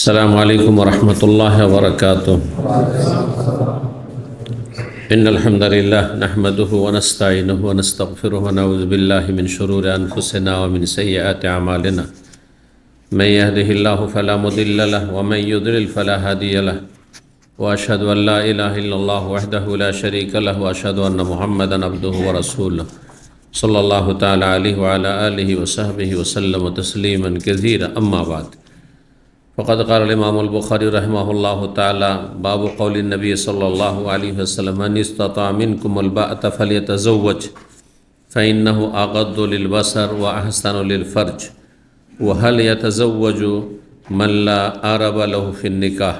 السلام عليكم ورحمة الله وبركاته. إن الحمد لله نحمده ونستعينه ونستغفره ونعوذ بالله من شرور أنفسنا ومن سيئات أعمالنا. من يهده الله فلا مضل له ومن يضلل فلا هادي له. وأشهد أن لا إله إلا الله وحده لا شريك له وأشهد أن محمدا عبده ورسوله صلى الله تعالى عليه وعلى آله وصحبه وسلم تسليما كثيرا. أما بعد، فقد قال الإمام البخاري رحمه الله تعالى: باب قول النبي صلى الله عليه وسلم: من استطاع منكم الباءة فليتزوج فإنه أغض للبصر وأحسن للفرج. وهل يتزوج من لا أرب له في النكاح؟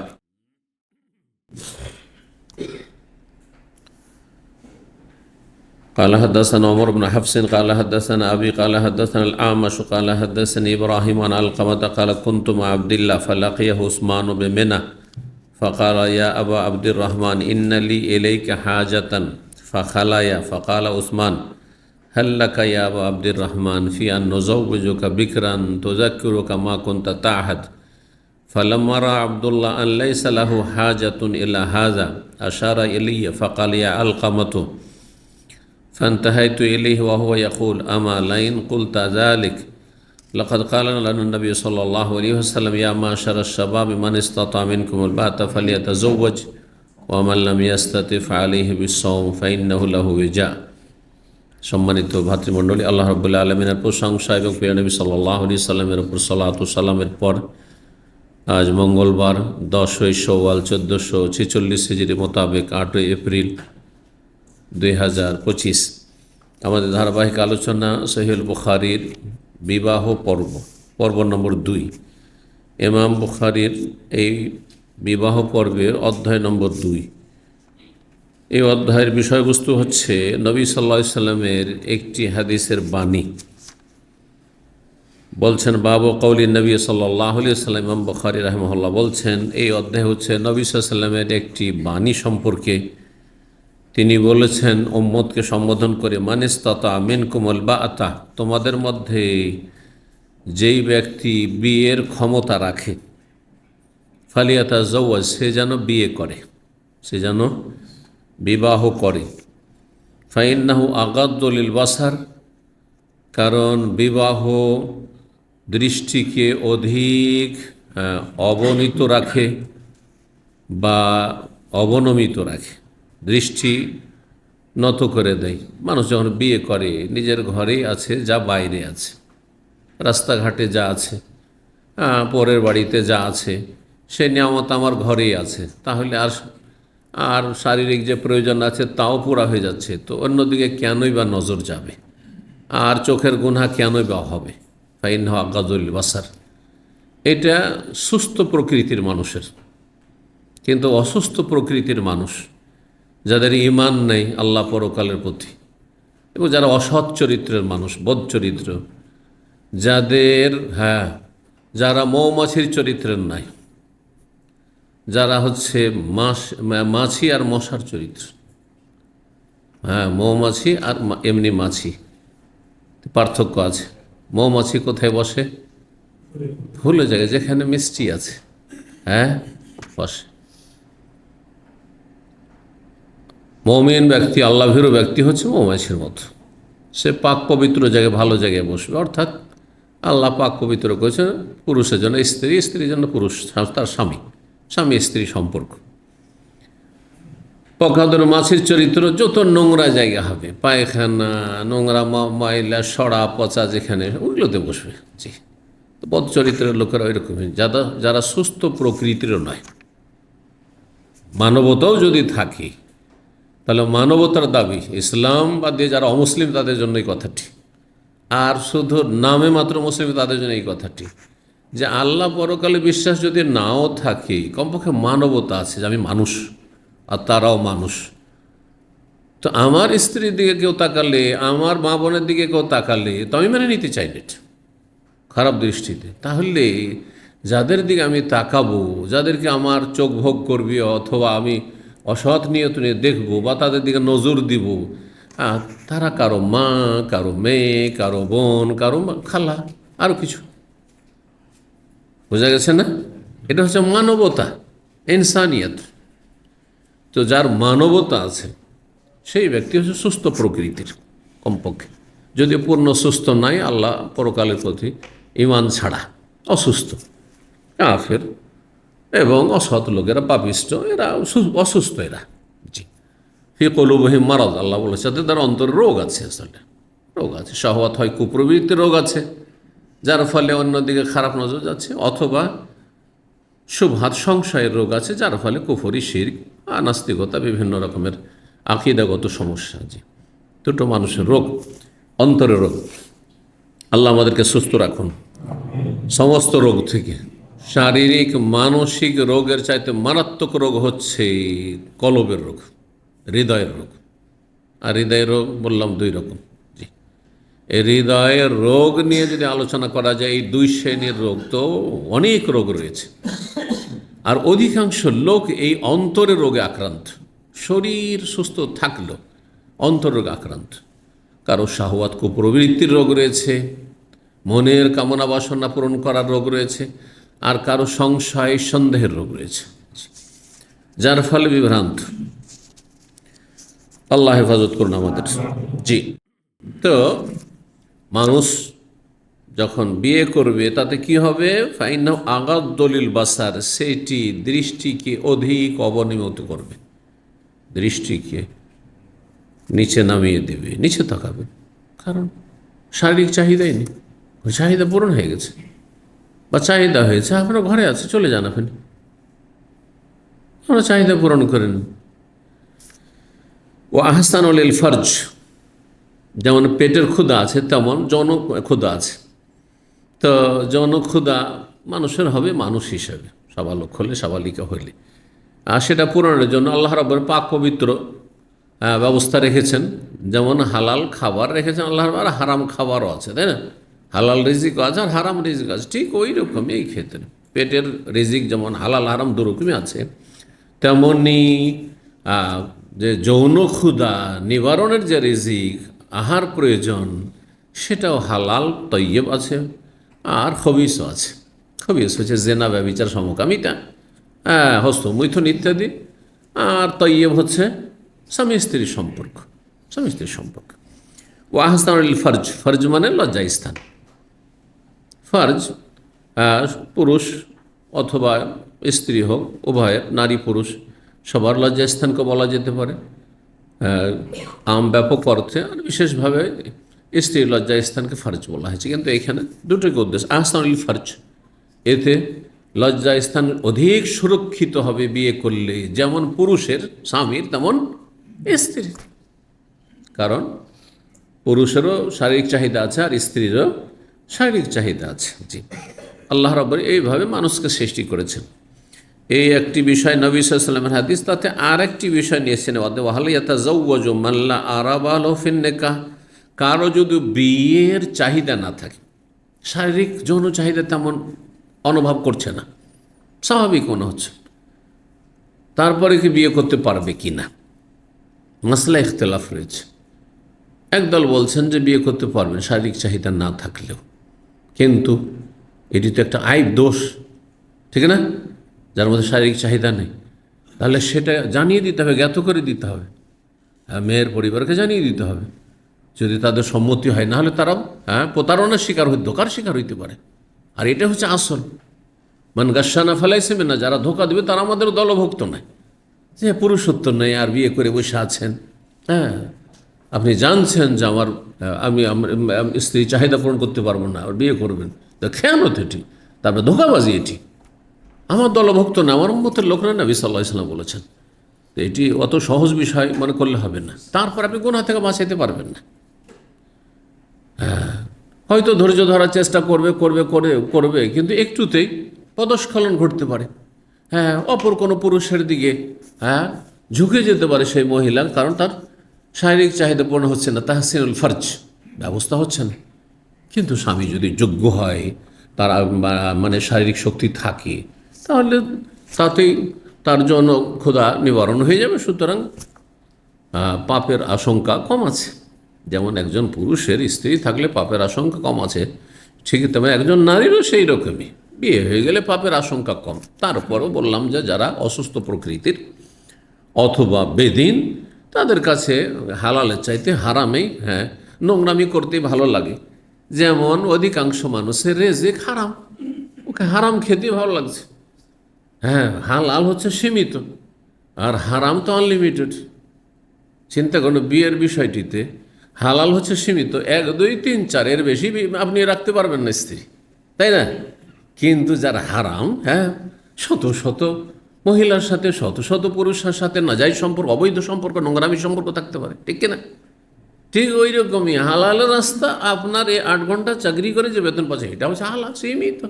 قال حدثنا عمر بن حفص قال حدثنا أبي قال حدثنا الأعمش قال حدثني إبراهيم عن علقمة قال: كنت مع عبد الله فلقيه عثمان بمنى فقال: يا أبا عبد الرحمن إن لي إليك حاجة فخلايا. فقال عثمان: هل لك يا أبا عبد الرحمن في أن نزوجك بكرا تذكرك ما كنت تعهد؟ فلما رأى عبد الله أن ليس له حاجة إلى هذا أشار إلي فقال: يا علقمة. فانتهيت إليه وهو يقول: أما لئن قلت ذلك لقد قال لنا النبي صلى الله عليه وسلم: يا معشر الشباب من استطاع منكم الباءة فليتزوج ومن لم يستطع فعليه بالصوم فإنه له وجاء। সম্মানিত ভাতৃমণ্ডলী, আল্লাহ রাব্বুল আলামিনের প্রশংসা এবং প্রিয় নবী সাল্লাল্লাহু আলাইহি সাল্লামের উপর সালাত ও সালামের পর আজ মঙ্গলবার 10 শাওয়াল 1446 হিজরি মোতাবেক 8 এপ্রিল 2025 আমাদের ধারাবাহিক আলোচনা সহিহুল বুখারীর বিবাহ পর্ব নম্বর 2। ইমাম বুখারীর এই বিবাহ পর্বের অধ্যায় নম্বর 2। এই অধ্যায়ের বিষয়বস্তু হচ্ছে নবী সাল্লাল্লাহু আলাইহি সাল্লামের একটি হাদিসের বাণী। বলছেন বাবু কওলি নবী সাল্লাল্লাহু আলাইহি সাল্লাম। ইমাম বুখারী রাহিমাহুল্লাহ বলছেন এই অধ্যায় হচ্ছে নবী সাল্লাল্লাহু আলাইহি সাল্লামের একটি বাণী সম্পর্কে। তিনি বলেছেন উম্মতকে সম্বোধন করে, মান ইসতাতা মিনকুমুল বাআতা, তোমাদের মধ্যে যেই ব্যক্তি বিয়ের ক্ষমতা রাখে, ফালিয়াতাজাওয়াজ, সে যেন বিয়ে করে, সে যেন বিবাহ করে। ফাইন্নাহু আগাদ্দু লিল বাসার, কারণ বিবাহ দৃষ্টিকে অধিক অবনীত রাখে বা অবনমিত রাখে, দৃষ্টি নত করে দেয়। মানুষ যখন বিয়ে করে নিজের ঘরেই আছে যা বাইরে আছে, রাস্তাঘাটে যা আছে, পরের বাড়িতে যা আছে, সেই নিয়ামত আমার ঘরেই আছে, তাহলে আর শারীরিক যে প্রয়োজন আছে তাও পুরা হয়ে যাচ্ছে, তো অন্যদিকে কেনই বা নজর যাবে, আর চোখের গুনাহ কেনই বা হবে। ফাইন্নাহু আগাদ্দু লিল বাসার, এটা সুস্থ প্রকৃতির মানুষের। কিন্তু অসুস্থ প্রকৃতির মানুষ, যাদের ঈমান নেই আল্লাহ পরকালের প্রতি, এবং যারা অসৎ চরিত্রের মানুষ, বদ চরিত্র, যারা মৌমাছির চরিত্রের নাই, যারা হচ্ছে মাছি আর মশার চরিত্র, মৌমাছি আর এমনি মাছি পার্থক্য আছে। মৌমাছি কোথায় বসে? ফুলের জায়গায়, যেখানে মিষ্টি আছে, বসে। মুমিন ব্যক্তি, আল্লাহভীরু ব্যক্তি হচ্ছে মৌমাছির মতো, সে পাক পবিত্র জায়গায়, ভালো জায়গায় বসবে। অর্থাৎ আল্লাহ পাক পবিত্র করেছেন পুরুষের জন্য স্ত্রী, স্ত্রীর জন্য পুরুষ, তার স্বামী, স্বামী স্ত্রী সম্পর্ক। পকাদর মাছির চরিত্র যত নোংরা জায়গা হবে, পায়খানা, নোংরা ময়লা, সড়া পচা যেখানে, ওইগুলোতে বসবে। জি, তো বদ চরিত্রের লোকেরা ওই রকমই, যারা সুস্থ প্রকৃতিরও নয়। মানবতাও যদি থাকে তাহলে মানবতার দাবি, ইসলাম বাদ দিয়ে যারা অমুসলিম তাদের জন্য এই কথাটি, আর শুধু নামে মাত্র মুসলিম তাদের জন্য এই কথাটি, যে আল্লাহ পরকালে বিশ্বাস যদি নাও থাকে, কমপক্ষে মানবতা আছে, যে আমি মানুষ আর তারাও মানুষ। তো আমার স্ত্রীর দিকে কেউ তাকালে, আমার মা বোনের দিকে কেউ তাকালে, তো আমি মেনে নিতে চাই না খারাপ দৃষ্টিতে। তাহলে যাদের দিকে আমি তাকাবো, যাদেরকে আমার চোখ ভোগ করবি, অথবা আমি অসৎ নিয়ত নিয়ে দেখবো বা তাদের দিকে নজর দিব, তারা কারো মা, কারো মেয়ে, কারো বোন, কারো খালা, আরও কিছু। বোঝা গেছে না? এটা হচ্ছে মানবতা, ইনসানিয়ত। তো যার মানবতা আছে সেই ব্যক্তি হচ্ছে সুস্থ প্রকৃতির, কমপক্ষে। যদি পূর্ণ সুস্থ নাই, আল্লাহ পরকালের প্রতি ঈমান ছাড়া অসুস্থ, কাফের এবং অসৎ লোকেরা, পাপিষ্ট, এরা অসুস্থ। এরা জি ফি কুলুবিহিম মারাদ, আল্লাহ বলেছে তাদের অন্তরে রোগ আছে, আসলে রোগ আছে। শাহওয়াত হয় কুপ্রবৃত্তির রোগ আছে, যার ফলে অন্যদিকে খারাপ নজর যাচ্ছে, অথবা শুবহাত সংশয়ের রোগ আছে, যার ফলে কুফরি, শিরক, নাস্তিকতা, বিভিন্ন রকমের আকীদাগত সমস্যা। জি দুটো মানুষের রোগ, অন্তরের রোগ। আল্লাহ আমাদেরকে সুস্থ রাখুন সমস্ত রোগ থেকে। শারীরিক মানসিক রোগের চাইতে মারাত্মক রোগ হচ্ছে কলবের রোগ, হৃদয়ের রোগ। আর হৃদয়ের রোগ বললাম দুই রকম। জি এই হৃদয়ের রোগ নিয়ে যদি আলোচনা করা যায়, এই দুই শ্রেণীর রোগ তো অনেক রোগ রয়েছে। আর অধিকাংশ লোক এই অন্তরের রোগে আক্রান্ত। শরীর সুস্থ থাকলেও অন্তর রোগে আক্রান্ত। কারো শাহওয়াত কুপ্রবৃত্তির রোগ রয়েছে, মনের কামনা বাসনা পূরণ করার রোগ রয়েছে, আর কারো সংশয় সন্দেহের রোগ রয়েছে, যার ফলে বিভ্রান্ত। আল্লাহ হেফাজত করুন আমাদের। জি তো মানুষ যখন বিয়ে করবে তাতে কি হবে? ফাইন্নাহু আগাদ্দুলিল বাসার, সেটি দৃষ্টিকে অধিক অবনমিত করবে, দৃষ্টিকে নিচে নামিয়ে দেবে, নিচে তাকাবে। কারণ শারীরিক চাহিদাই নেই, ওই চাহিদা পূরণ হয়ে গেছে, বা চাহিদা হয়েছে, আপনার ঘরে আছে, চলে যান আপনি, আমরা চাহিদা পূরণ করেন। ও আহসানুল ফরজ, যেমন পেটের ক্ষুধা আছে তেমন যৌন ক্ষুধা আছে। তো যৌন ক্ষুধা মানুষের হবে মানুষ হিসাবে, সাবালক হলে, সাবালিকা হলে, আর সেটা পূরণের জন্য আল্লাহ রাব্বুল পাক পবিত্র ব্যবস্থা রেখেছেন। যেমন হালাল খাবার রেখেছেন আল্লাহ, আর হারাম খাবারও আছে, তাই না? হালাল রিজিক আছে আর হারাম রিজিক আছে, ঠিক ওই রকমই এই ক্ষেত্রে পেটের রিজিক যেমন হালাল হারাম দুরকমই আছে, তেমনি যে যৌন ক্ষুধা নিবারণের যে রিজিক, আহার প্রয়োজন, সেটাও হালাল তৈয়ব আছে, আর খবিসও আছে। খবিস হচ্ছে জেনা, ব্যভিচার, সমকামিতা, হস্তমৈথুন ইত্যাদি। আর তৈয়ব হচ্ছে স্বামী স্ত্রীর সম্পর্ক, স্বামী স্ত্রীর সম্পর্ক। ও আহসানুল ফরজ, ফরজ মানে লজ্জা স্থান। ফরজ পুরুষ অথবা স্ত্রী হোক, উভয়ের, নারী পুরুষ সবার লজ্জা স্থানকে বলা যেতে পারে আম ব্যাপক অর্থে, আর বিশেষভাবে স্ত্রীর লজ্জা স্থানকে ফরজ বলা হয়েছে। কিন্তু এখানে দুটোকে উদ্দেশ্য, আহসানুল ফরজ, এতে লজ্জা স্থান অধিক সুরক্ষিত হবে বিয়ে করলে, যেমন পুরুষের স্বামীর তেমন স্ত্রীর। কারণ পুরুষেরও শারীরিক চাহিদা আছে আর স্ত্রীরও শারীরিক চাহিদা আছে। জি আল্লাহ রাব্বুল এইভাবে মানুষকে সৃষ্টি করেছেন। এই একটি বিষয় নবী সাল্লাল্লাহু আলাইহি ওয়াসাল্লামের হাদিস। তাতে আর একটি বিষয় নিয়েছেন, ওয়াহাল ইয়াতাযাওয়াজু মান লা আরাবা লাহু ফিন নিকাহ, কারো যদি বিয়ের চাহিদা না থাকে, শারীরিক যৌন চাহিদা তেমন অনুভব করছে না, স্বাভাবিক মনে হচ্ছে, তারপরে কি বিয়ে করতে পারবে কি না, মাসলা ইখতিলাফ রয়েছে। একদল বলছেন যে বিয়ে করতে পারবেন শারীরিক চাহিদা না থাকলেও, কিন্তু এটি তো একটা আইব, দোষ, ঠিক না? যার মধ্যে শারীরিক চাহিদা নেই, তাহলে সেটা জানিয়ে দিতে হবে, জ্ঞাত করে দিতে হবে, মেয়ের পরিবারকে জানিয়ে দিতে হবে। যদি তাদের সম্মতি হয়, না হলে তারাও প্রতারণার শিকার হইতে, ধোকার শিকার হইতে পারে। আর এটা হচ্ছে আসল, মান গাশানা ফালাইসে মিন্না, যারা ধোকা দেবে তারা আমাদের দলভুক্ত নয়। যে পুরুষত্ব নেই আর বিয়ে করে বসে আছেন, আপনি জানছেন যে আমি স্ত্রী চাহিদা পূরণ করতে পারবো না, আর বিয়ে করবেন, তা খেয়ানত এটি, তারপরে ধোকাবাজি এটি। আমার দলভুক্ত না, আমার উম্মতের লোকরা নবী সাল্লাল্লাহু আলাইহি ওয়াসাল্লাম বলেছেন। তো এটি অত সহজ বিষয় মনে করলে হবে না, তারপর আপনি গুনাহ থেকে বাঁচাইতে পারবেন না। হয়তো ধৈর্য ধরার চেষ্টা করবে, কিন্তু একটুতেই পদস্খলন ঘটতে পারে। অপর কোনো পুরুষের দিকে ঝুঁকে যেতে পারে সেই মহিলা, কারণ তার শারীরিক চাহিদা পূর্ণ হচ্ছে না, তাহসিনুল ফরজ ব্যবস্থা হচ্ছে না। কিন্তু স্বামী যদি যোগ্য হয়, তার মানে শারীরিক শক্তি থাকে, তাহলে তাতেই তার জন্য ক্ষুধা নিবারণ হয়ে যাবে। সুতরাং পাপের আশঙ্কা কম আছে। যেমন একজন পুরুষের স্ত্রী থাকলে পাপের আশঙ্কা কম আছে, ঠিক তেমন একজন নারীরও সেই রকমই বিয়ে হয়ে গেলে পাপের আশঙ্কা কম। তারপরও বললাম যে যারা অসুস্থ প্রকৃতির অথবা বেদিন, তাদের কাছে হালালের চাইতে হারামেই নোংরামি করতে ভালো লাগে। যেমন অধিকাংশ মানুষের রেজেক হারাম, ওকে হারাম খেতে ভালো লাগছে। হালাল হচ্ছে সীমিত আর হারাম তো আনলিমিটেড। চিন্তা করুন, বিয়ের বিষয়টিতে হালাল হচ্ছে সীমিত, 1 2 3 4 এর বেশি আপনি রাখতে পারবেন না স্ত্রী, তাই না? কিন্তু যারা হারাম, শত শত মহিলার সাথে, শত শত পুরুষের সাথে নাজায়েজ সম্পর্ক, অবৈধ সম্পর্ক, নোংরামি সম্পর্ক থাকতে পারে, ঠিক কিনা? ঠিক ওই রকমই হালালের রাস্তা আপনার এই 8 ঘন্টা চাকরি করে যে বেতন পাচ্ছে, এটা হচ্ছে হালাল সীমিত।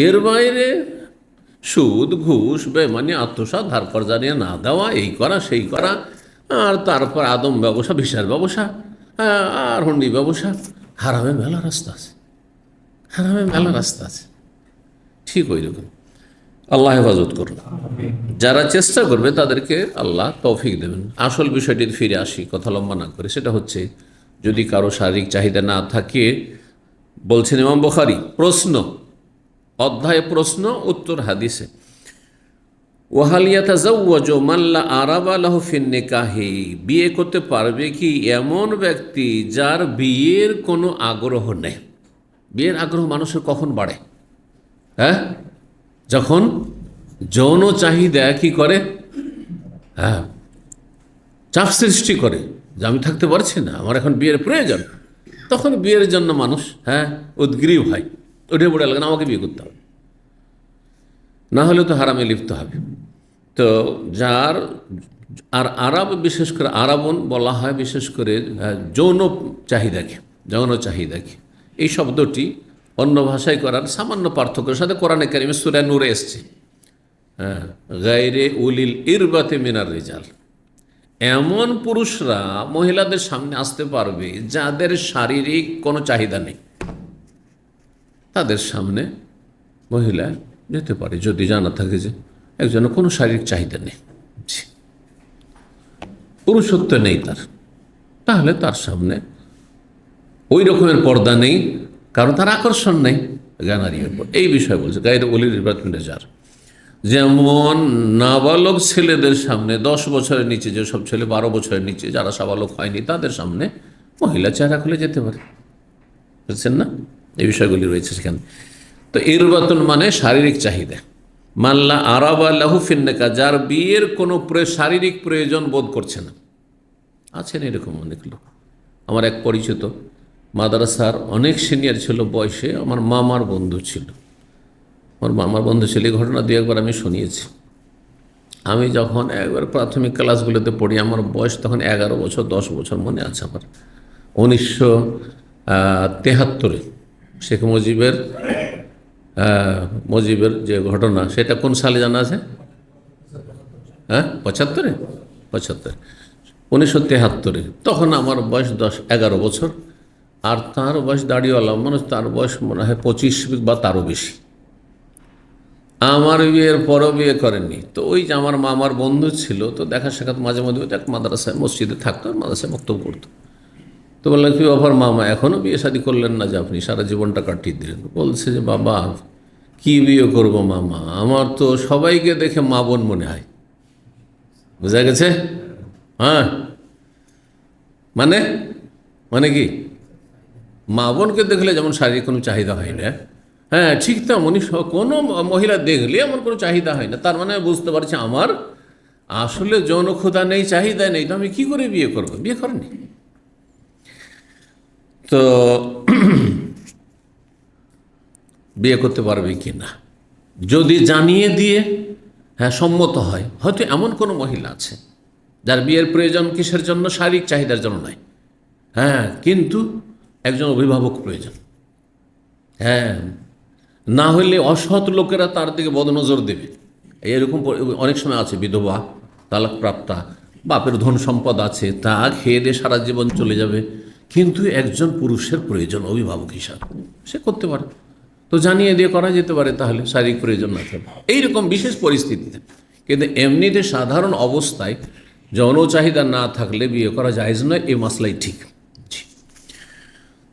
এর বাইরে সুদ, ঘুষ, বেমানি, আত্মসাৎ, ধার কর্জা নিয়ে না দেওয়া, এই করা সেই করা, আর তারপর আদম ব্যবসা, ভিসার ব্যবসা, আর হুন্ডি ব্যবসা, হারামে মেলা রাস্তা আছে, হারামে মেলা রাস্তা আছে। ঠিক ওই রকম আল্লাহ হেফাজত করুন। যারা চেষ্টা করবে তাদেরকে আল্লাহ তৌফিক দেবেন। আসল বিষয়টি ফিরে আসি, কথা লম্বা না করে। সেটা হচ্ছে, যদি কারো শারীরিক চাহিদা না থাকে, বলছেন ইমাম বুখারী, প্রশ্ন, অধ্যায় প্রশ্ন, উত্তর হাদিসে, ওয়াহাল ইয়াতাজাওয়াজু মান লা আরাবা লাহু ফিন নিকাহি, বিয়ে করতে পারবে কি এমন ব্যক্তি যার বিয়ের কোনো আগ্রহ নেই? বিয়ের আগ্রহ মানুষের কখন বাড়ে? যখন যৌন চাহিদা কি করে, চাপ সৃষ্টি করে যে আমি থাকতে পারছি না, আমার এখন বিয়ের প্রয়োজন। তখন বিয়ের জন্য মানুষ উদ্গ্রীব হয়, উঠে পড়ে লাগে, আমাকে বিয়ে করতে হবে, না হলে তো হারামে লিপ্ত হবে। তো যার আর আরব, বিশেষ করে আরবন বলা হয় বিশেষ করে যৌন চাহিদাকে। এই শব্দটি অন্য ভাষায় করার সামান্য পার্থক্যের সাথে কোরআনে কারিমে সূরা নূরে এসছে, গায়রে উলিল ইরবাতে মিনার রিজাল, এমন পুরুষরা মহিলাদের সামনে আসতে পারবে যাদের শারীরিক কোনো চাহিদা নেই, তাদের সামনে মহিলা যেতে পারে যদি জানা থাকে যে একজনের কোনো শারীরিক চাহিদা নেই, পুরুষত্ব নেই তার, তাহলে তার সামনে ওই রকমের পর্দা নেই, কারণ তার আকর্ষণ নেই জ্ঞানারির উপর। এই বিষয় বলছে গায়ের অলির ইবাদত যার, যেমন নাবালক ছেলেদের সামনে, 10 বছরের নিচে যেসব ছেলে, 12 বছরের নিচে যারা সাবালক হয়নি, তাদের সামনে মহিলা চেহারা খুলে যেতে পারে, বুঝছেন না? এই বিষয়গুলি রয়েছে সেখানে। তো ইরবাতুন মানে শারীরিক চাহিদা। মাল্লা আরাবা লাহু ফিন নিকাহ, যার বিয়ের কোনো শারীরিক প্রয়োজন বোধ করছে না। আছেন এরকম অনেক লোক। আমার এক পরিচিত মাদ্রাসার অনেক সিনিয়র ছিল বয়সে, আমার মামার বন্ধু ছিল। এই ঘটনা 2 একবার আমি শুনিয়েছি। আমি যখন একবার প্রাথমিক ক্লাসগুলোতে পড়ি, আমার বয়স তখন 11 বছর 10 বছর মনে আছে আমার, 1973 শেখ মুজিবের যে ঘটনা, সেটা কোন সালে জানা আছে? 75, 1973। তখন আমার বয়স 11 বছর, আর তার বয়স দাড়িওয়ালা মানুষ, তার বয়স মনে হয় 25 বা তারও বেশি। আমার বিয়ের পরও বিয়ে করেননি। তো ওই যে আমার মামার বন্ধু ছিল, তো দেখা সাক্ষাৎ মাঝে মধ্যে এক মাদ্রাসায়, মসজিদে থাকতো, মাদ্রাসায় বক্তব্য করতো। তো বললাম, কি ব্যাপার মামা, এখনও বিয়ে শাদী করলেন না যে আপনি, সারা জীবনটা কাটিয়ে দিলেন? বলছে যে, বাবা কি বিয়ে করব মামা, আমার তো সবাইকে দেখে মা বোন মনে হয়। বোঝা গেছে? মানে কি, মা বোনকে দেখলে যেমন শারীরিক কোনো চাহিদা হয় না, ঠিক তেমনই কোনো মহিলা দেখলে এমন কোনো চাহিদা হয় না। তার মানে বুঝতে পারছি আমার আসলে যৌন ক্ষুধা নেই, চাহিদা নেই, তো আমি কি করে বিয়ে করব? বিয়ে করেনি। তো বিয়ে করতে পারবে কি না, যদি জানিয়ে দিয়ে সম্মত হয়, হয়তো এমন কোনো মহিলা আছে যার বিয়ের প্রয়োজন কিসের জন্য? শারীরিক চাহিদার জন্য নয়, কিন্তু একজন অভিভাবক প্রয়োজন। না হলে অসৎ লোকেরা তার দিকে বদনজর দেবে। এরকম অনেক সময় আছে, বিধবা, তালাকপ্রাপ্তা, বাপের ধন সম্পদ আছে, তা খেয়ে দিয়ে সারা জীবন চলে যাবে, কিন্তু একজন পুরুষের প্রয়োজন অভিভাবক হিসাবে, সে করতে পারে। তো জানিয়ে দিয়ে করা যেতে পারে, তাহলে শারীরিক প্রয়োজন না থাকে এইরকম বিশেষ পরিস্থিতিতে। কিন্তু এমনিতে সাধারণ অবস্থায় যৌন চাহিদা না থাকলে বিয়ে করা জায়েজ নয়, এই মাসলাই ঠিক।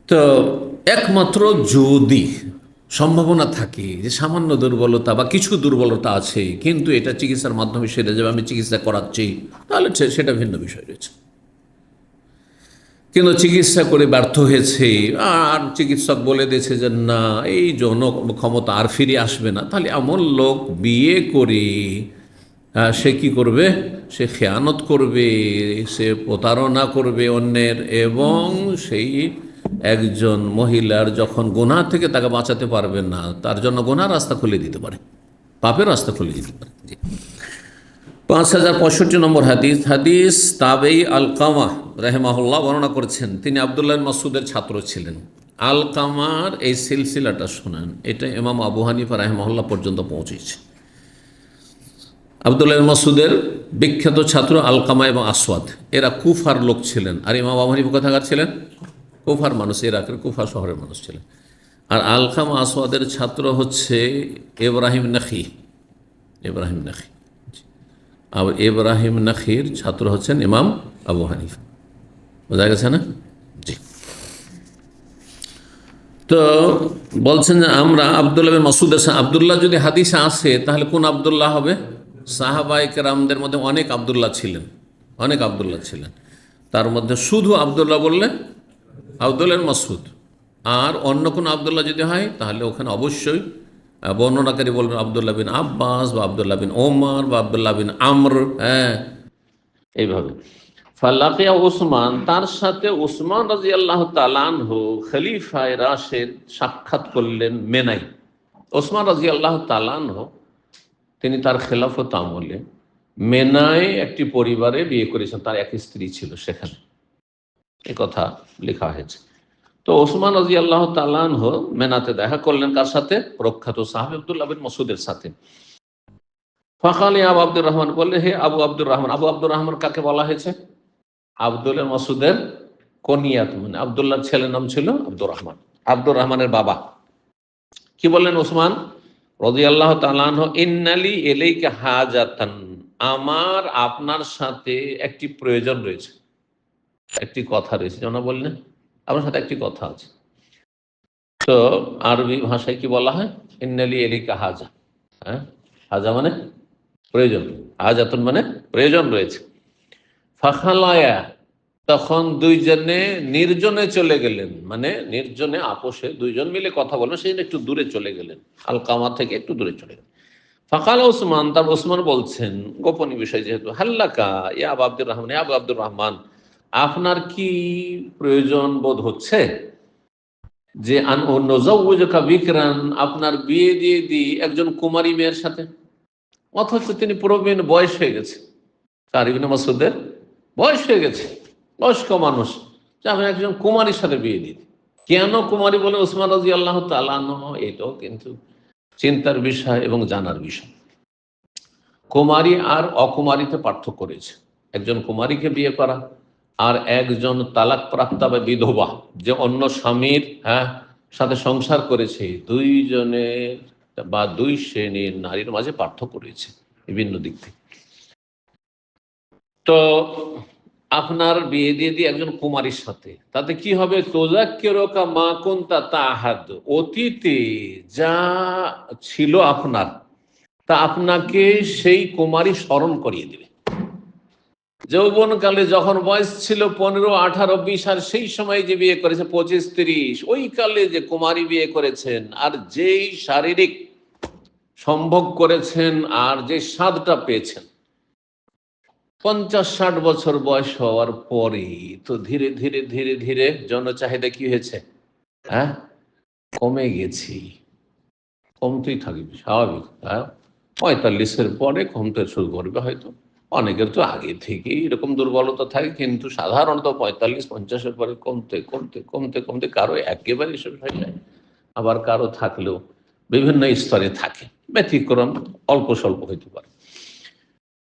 তো একমাত্র যদি সম্ভাবনা থাকে যে সামান্য দুর্বলতা বা কিছু দুর্বলতা আছে, কিন্তু এটা চিকিৎসার মাধ্যমে সেরে যাবে, আমি চিকিৎসা করাচ্ছি, তাহলে সেটা ভিন্ন বিষয় রয়েছে। কিন্তু চিকিৎসা করে ব্যর্থ হয়েছে, আর চিকিৎসক বলে দিয়েছে যে না, এই যৌন ক্ষমতা আর ফিরে আসবে না, তাহলে এমন লোক বিয়ে করে সে কি করবে? সে খেয়ানত করবে, সে প্রতারণা করবে অন্যের, এবং সেই একজন মহিলার যখন গুনাহ থেকে তাকে বাঁচাতে পারবে না, তার জন্য গুনাহ রাস্তা খুলে দিতে পারে, পাপের রাস্তা খুলে দিতে পারে। 5065 নম্বর হাদিস। হাদিস তাবেই আলকামা রাহিমাহুল্লাহ বর্ণনা করেছেন, তিনি আবদুল্লাহ মাসুদের ছাত্র ছিলেন। আলকামার এই সিলসিলাটা শোনেন, এটা ইমাম আবু হানিফা রাহিমাহুল্লাহ পর্যন্ত পৌঁছেছে। আবদুল্লাহ মাসুদের বিখ্যাত ছাত্র আলকামা এবং আসওয়াদ, এরা কুফার লোক ছিলেন। আর ইমাম আবু হানিফা কোথাকার ছিলেন? কুফার মানুষ, ইরাকের কুফা শহরের মানুষ ছিলেন। আর আলকামা আসওয়াদের ছাত্র হচ্ছে ইব্রাহিম নাখি। ইব্রাহিম নাখি, আর ইব্রাহিম নাখির ছাত্র হচ্ছেন ইমাম আবু হানিফা। বোঝা গেছে না? জি। তো বলছেন যে আমরা আবদুল্লাহ বিন মাসুদের, আবদুল্লাহ যদি হাদিসে আসে তাহলে কোন আবদুল্লাহ হবে? সাহাবায়ে কেরামদের মধ্যে অনেক আবদুল্লাহ ছিলেন, অনেক আবদুল্লাহ ছিলেন। তার মধ্যে শুধু আবদুল্লাহ বললে আবদুল্লাহ বিন মাসুদ, আর অন্য কোনো আবদুল্লাহ যদি হয় তাহলে ওখানে অবশ্যই বর্ণনাকারী বলবেন আবদুল্লাহ বিন আব্বাস বা আবদুল্লাহ বিন ওমর বা আবদুল্লাহ বিন আমর, হ্যাঁ, এইভাবে। ফালাকিয়া উসমান, তার সাথে উসমান রাদিয়াল্লাহু তাআলা আনহু খলিফায়ে রাশিদ সাক্ষাৎ করলেন মেনাই। ওসমান রাদিয়াল্লাহু তাআলা আনহু তিনি তার খেলাফত আমলে মেনায় একটি পরিবারে বিয়ে করেছেন, তার এক স্ত্রী ছিল সেখানে, এই কথা লেখা হয়েছে। তো ওসমান রাদিয়াল্লাহু তাআলা আনহু মেনাতে দেখা করলেন কার সাথে? প্রখ্যাত সাহাবী আব্দুল্লাহ বিন মাসউদের সাথে। ফাকাল ইয়া আবু আব্দুর রহমান, বললে হে আবু আব্দুর রহমান। আবু আব্দুর রহমান কাকে বলা হয়েছে? আবদুল্লাহ মাসুদের কনিয়াত, মানে আবদুল্লাহর ছেলের নাম ছিল আব্দুর রহমান, আব্দুর রহমানের বাবা। কি বললেন ওসমান রাদিয়াল্লাহু তাআলা আনহু? ইন্নালি ইলাইকা হাজাতান, আমার আপনার সাথে একটি প্রয়োজন রয়েছে, একটি কথা রয়েছে। যেন বললেন আপনার সাথে একটি কথা আছে। তো আরবি ভাষায় কি বলা হয়? ইন্নালি ইলাইকা হাজা, হ্যাঁ, হাজা মানে প্রয়োজন, হাজাতুন মানে প্রয়োজন রয়েছে। ফাখালায়া, তখন দুইজনে নির্জনে চলে গেলেন, মানে নির্জনে আপোষে দুইজন মিলে কথা বললেন, সেই একটু দূরে চলে গেলেন, আলকামা থেকে একটু দূরে চলে গেলেন। ফাকাল ওসমান, তার ওসমান বলছেন, গোপনীয় বিষয় যেহেতু, হাল্লাকা ইয়া আবু আব্দুর রহমান, ইয়া আবু আব্দুর রহমান, আপনার কি প্রয়োজন বোধ হচ্ছে যে আন নজাউজুকা বিকরান, আপনার বিয়ে দিয়ে দিই একজন কুমারী মেয়ের সাথে? অথচ তিনি প্রবীণ, বয়স হয়ে গেছে, কার? ইবনে মাসউদের বয়স হয়ে গেছে, বয়স্ক মানুষ, যে আমি একজন কুমারীর সাথে বিয়ে দিই। কেন কুমারী বলে ওসমান রাদিয়াল্লাহু তাআলা আনহু? এটাও কিন্তু চিন্তার বিষয় এবং জানার বিষয়। কুমারী আর অকুমারীতে পার্থক্য রয়েছে। একজন কুমারীকে বিয়ে করা আর একজন তালাক প্রাপ্তা বা বিধবা, যে অন্য স্বামীর, হ্যাঁ, সাথে সংসার করেছে, দুইজনের বা দুই শ্রেণীর নারীর মাঝে পার্থক্য রয়েছে বিভিন্ন দিক থেকে। তো আপনার বিয়ে দিয়ে দিয়ে একজন কুমারীর সাথে, তাতে কি হবে? তোজাক্কিরুকা মা কুনতা তাহাদ, অতীতে যা ছিল আপনার, তা আপনাকে সেই কুমারী স্মরণ করিয়ে দেবে। যৌবনকালে যখন বয়স ছিল 15, 18, 20, আর সেই সময় যে বিয়ে করেছে 25, 30, ওই কালে যে কুমারী বিয়ে করেছেন, আর যেই শারীরিক সম্ভোগ করেছেন আর যে স্বাদটা পেয়েছেন, 50-60 বছর বয়স হওয়ার পরে তো ধীরে ধীরে ধীরে ধীরে জনচাহিদা কি হয়েছে? হ্যাঁ, কমে গেছি, কমতেই থাকবে, স্বাভাবিক। হ্যাঁ, 45-এর পরে কমতে শুরু করবে হয়তো। অনেকের তো আগে থেকেই এরকম দুর্বলতা থাকে, কিন্তু সাধারণত 45-50-এর পরে কমতে কমতে কমতে কমতে কারো একেবারে শেষ হয়ে যায়, আবার কারো থাকলেও বিভিন্ন স্তরে থাকে, ব্যতিক্রম অল্প স্বল্প হইতে পারে।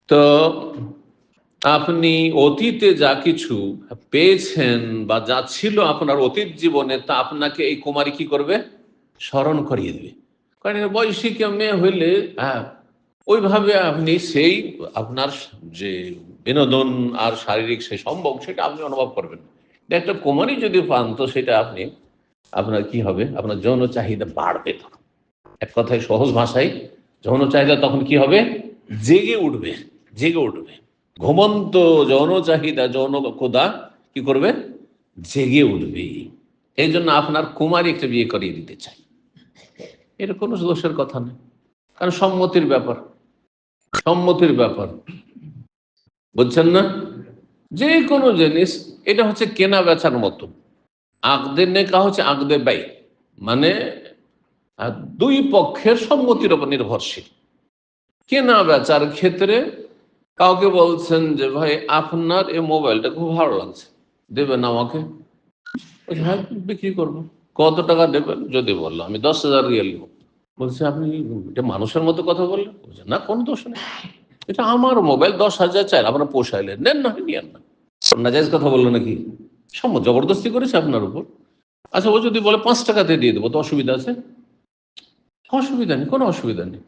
তো আপনি অতীতে যা কিছু পেয়েছেন বা যা ছিল আপনার অতীত জীবনে, তা আপনাকে এই কুমারী কি করবে? স্মরণ করিয়ে দেবে। কারণ বয়সী মেয়ে হইলে, হ্যাঁ, ওইভাবে আপনি সেই আপনার যে বিনোদন আর শারীরিক সেই সম্ভব, সেটা আপনি অনুভব করবেন। একটা কুমারী যদি পান তো সেটা আপনি আপনার কি হবে, আপনার যৌন চাহিদা বাড়বে তখন। এক কথায় সহজ ভাষায় যৌন চাহিদা তখন কি হবে, জেগে উঠবে, জেগে উঠবে। ঘুমন্ত যৌন চাহিদা, যৌন ক্ষুধা কি করবে, জেগে উঠবে। এই জন্য আপনার কুমারী একটা বিয়ে করিয়ে দিতে চাই, এর কোনো দোষের কথা নেই, কারণ সম্মতির ব্যাপার, সম্মতির ব্যাপার, বুঝছেন না? যে কোনো জিনিস, এটা হচ্ছে কেনা বেচার মতো। আকদে নেকাহ হচ্ছে আকদে ব্যয়, মানে দুই পক্ষের সম্মতির উপর নির্ভরশীল। কেনা বেচার ক্ষেত্রে কাউকে বলছেন যে ভাই আপনার এই মোবাইলটা খুব ভালো লাগছে, দেবেন আমাকে? হ্যাঁ, বিক্রি করবো। কত টাকা দেবেন? যদি বললো আমি 10,000 রিয়াল নেব। বলছে আপনি এটা মানুষের মতো কথা বললেন। বলছে না, কোনো দোষ নেই, এটা আমার মোবাইল, 10,000 চাই, আপনার পোষাইলে নেন, না নিয়েন না। নাজায়েজ কথা বললো নাকি? জবরদস্তি করেছে আপনার উপর। আচ্ছা, ও যদি বলে 5 টাকাতে দিয়ে দেবো, তো অসুবিধা আছে? অসুবিধা নেই, কোনো অসুবিধা নেই।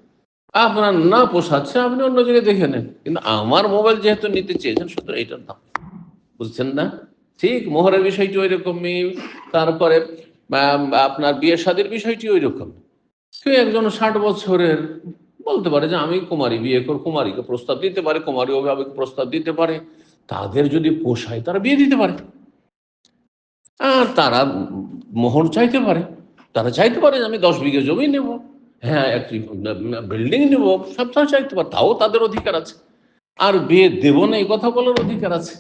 আপনার না পোষাচ্ছে আপনি অন্য জায়গায় দেখে নেন, কিন্তু আমার মোবাইল যেহেতু নিতে চেয়েছেন, সুতরাং এইটার দাম। বুঝছেন না? ঠিক মোহরের বিষয়টি ওই রকমই। তারপরে আপনার বিয়ে শাদীর বিষয়টি ওই রকম। কেউ একজন 60 বছরের বলতে পারে যে আমি কুমারী বিয়ে করব, কুমারীকে প্রস্তাব দিতে পারে, কুমারী অভিভাবক প্রস্তাব দিতে পারে, তাদের যদি পোষায় তারা বিয়ে দিতে পারে। আর তারা মোহর চাইতে পারে, তারা চাইতে পারে যে আমি 10 বিঘা জমি নেব, হ্যাঁ একটি বিল্ডিং নেব, সব তারা চাইতে পারে, তাও তাদের অধিকার আছে। আর বিয়ে দেব না এই কথা বলার অধিকার আছে।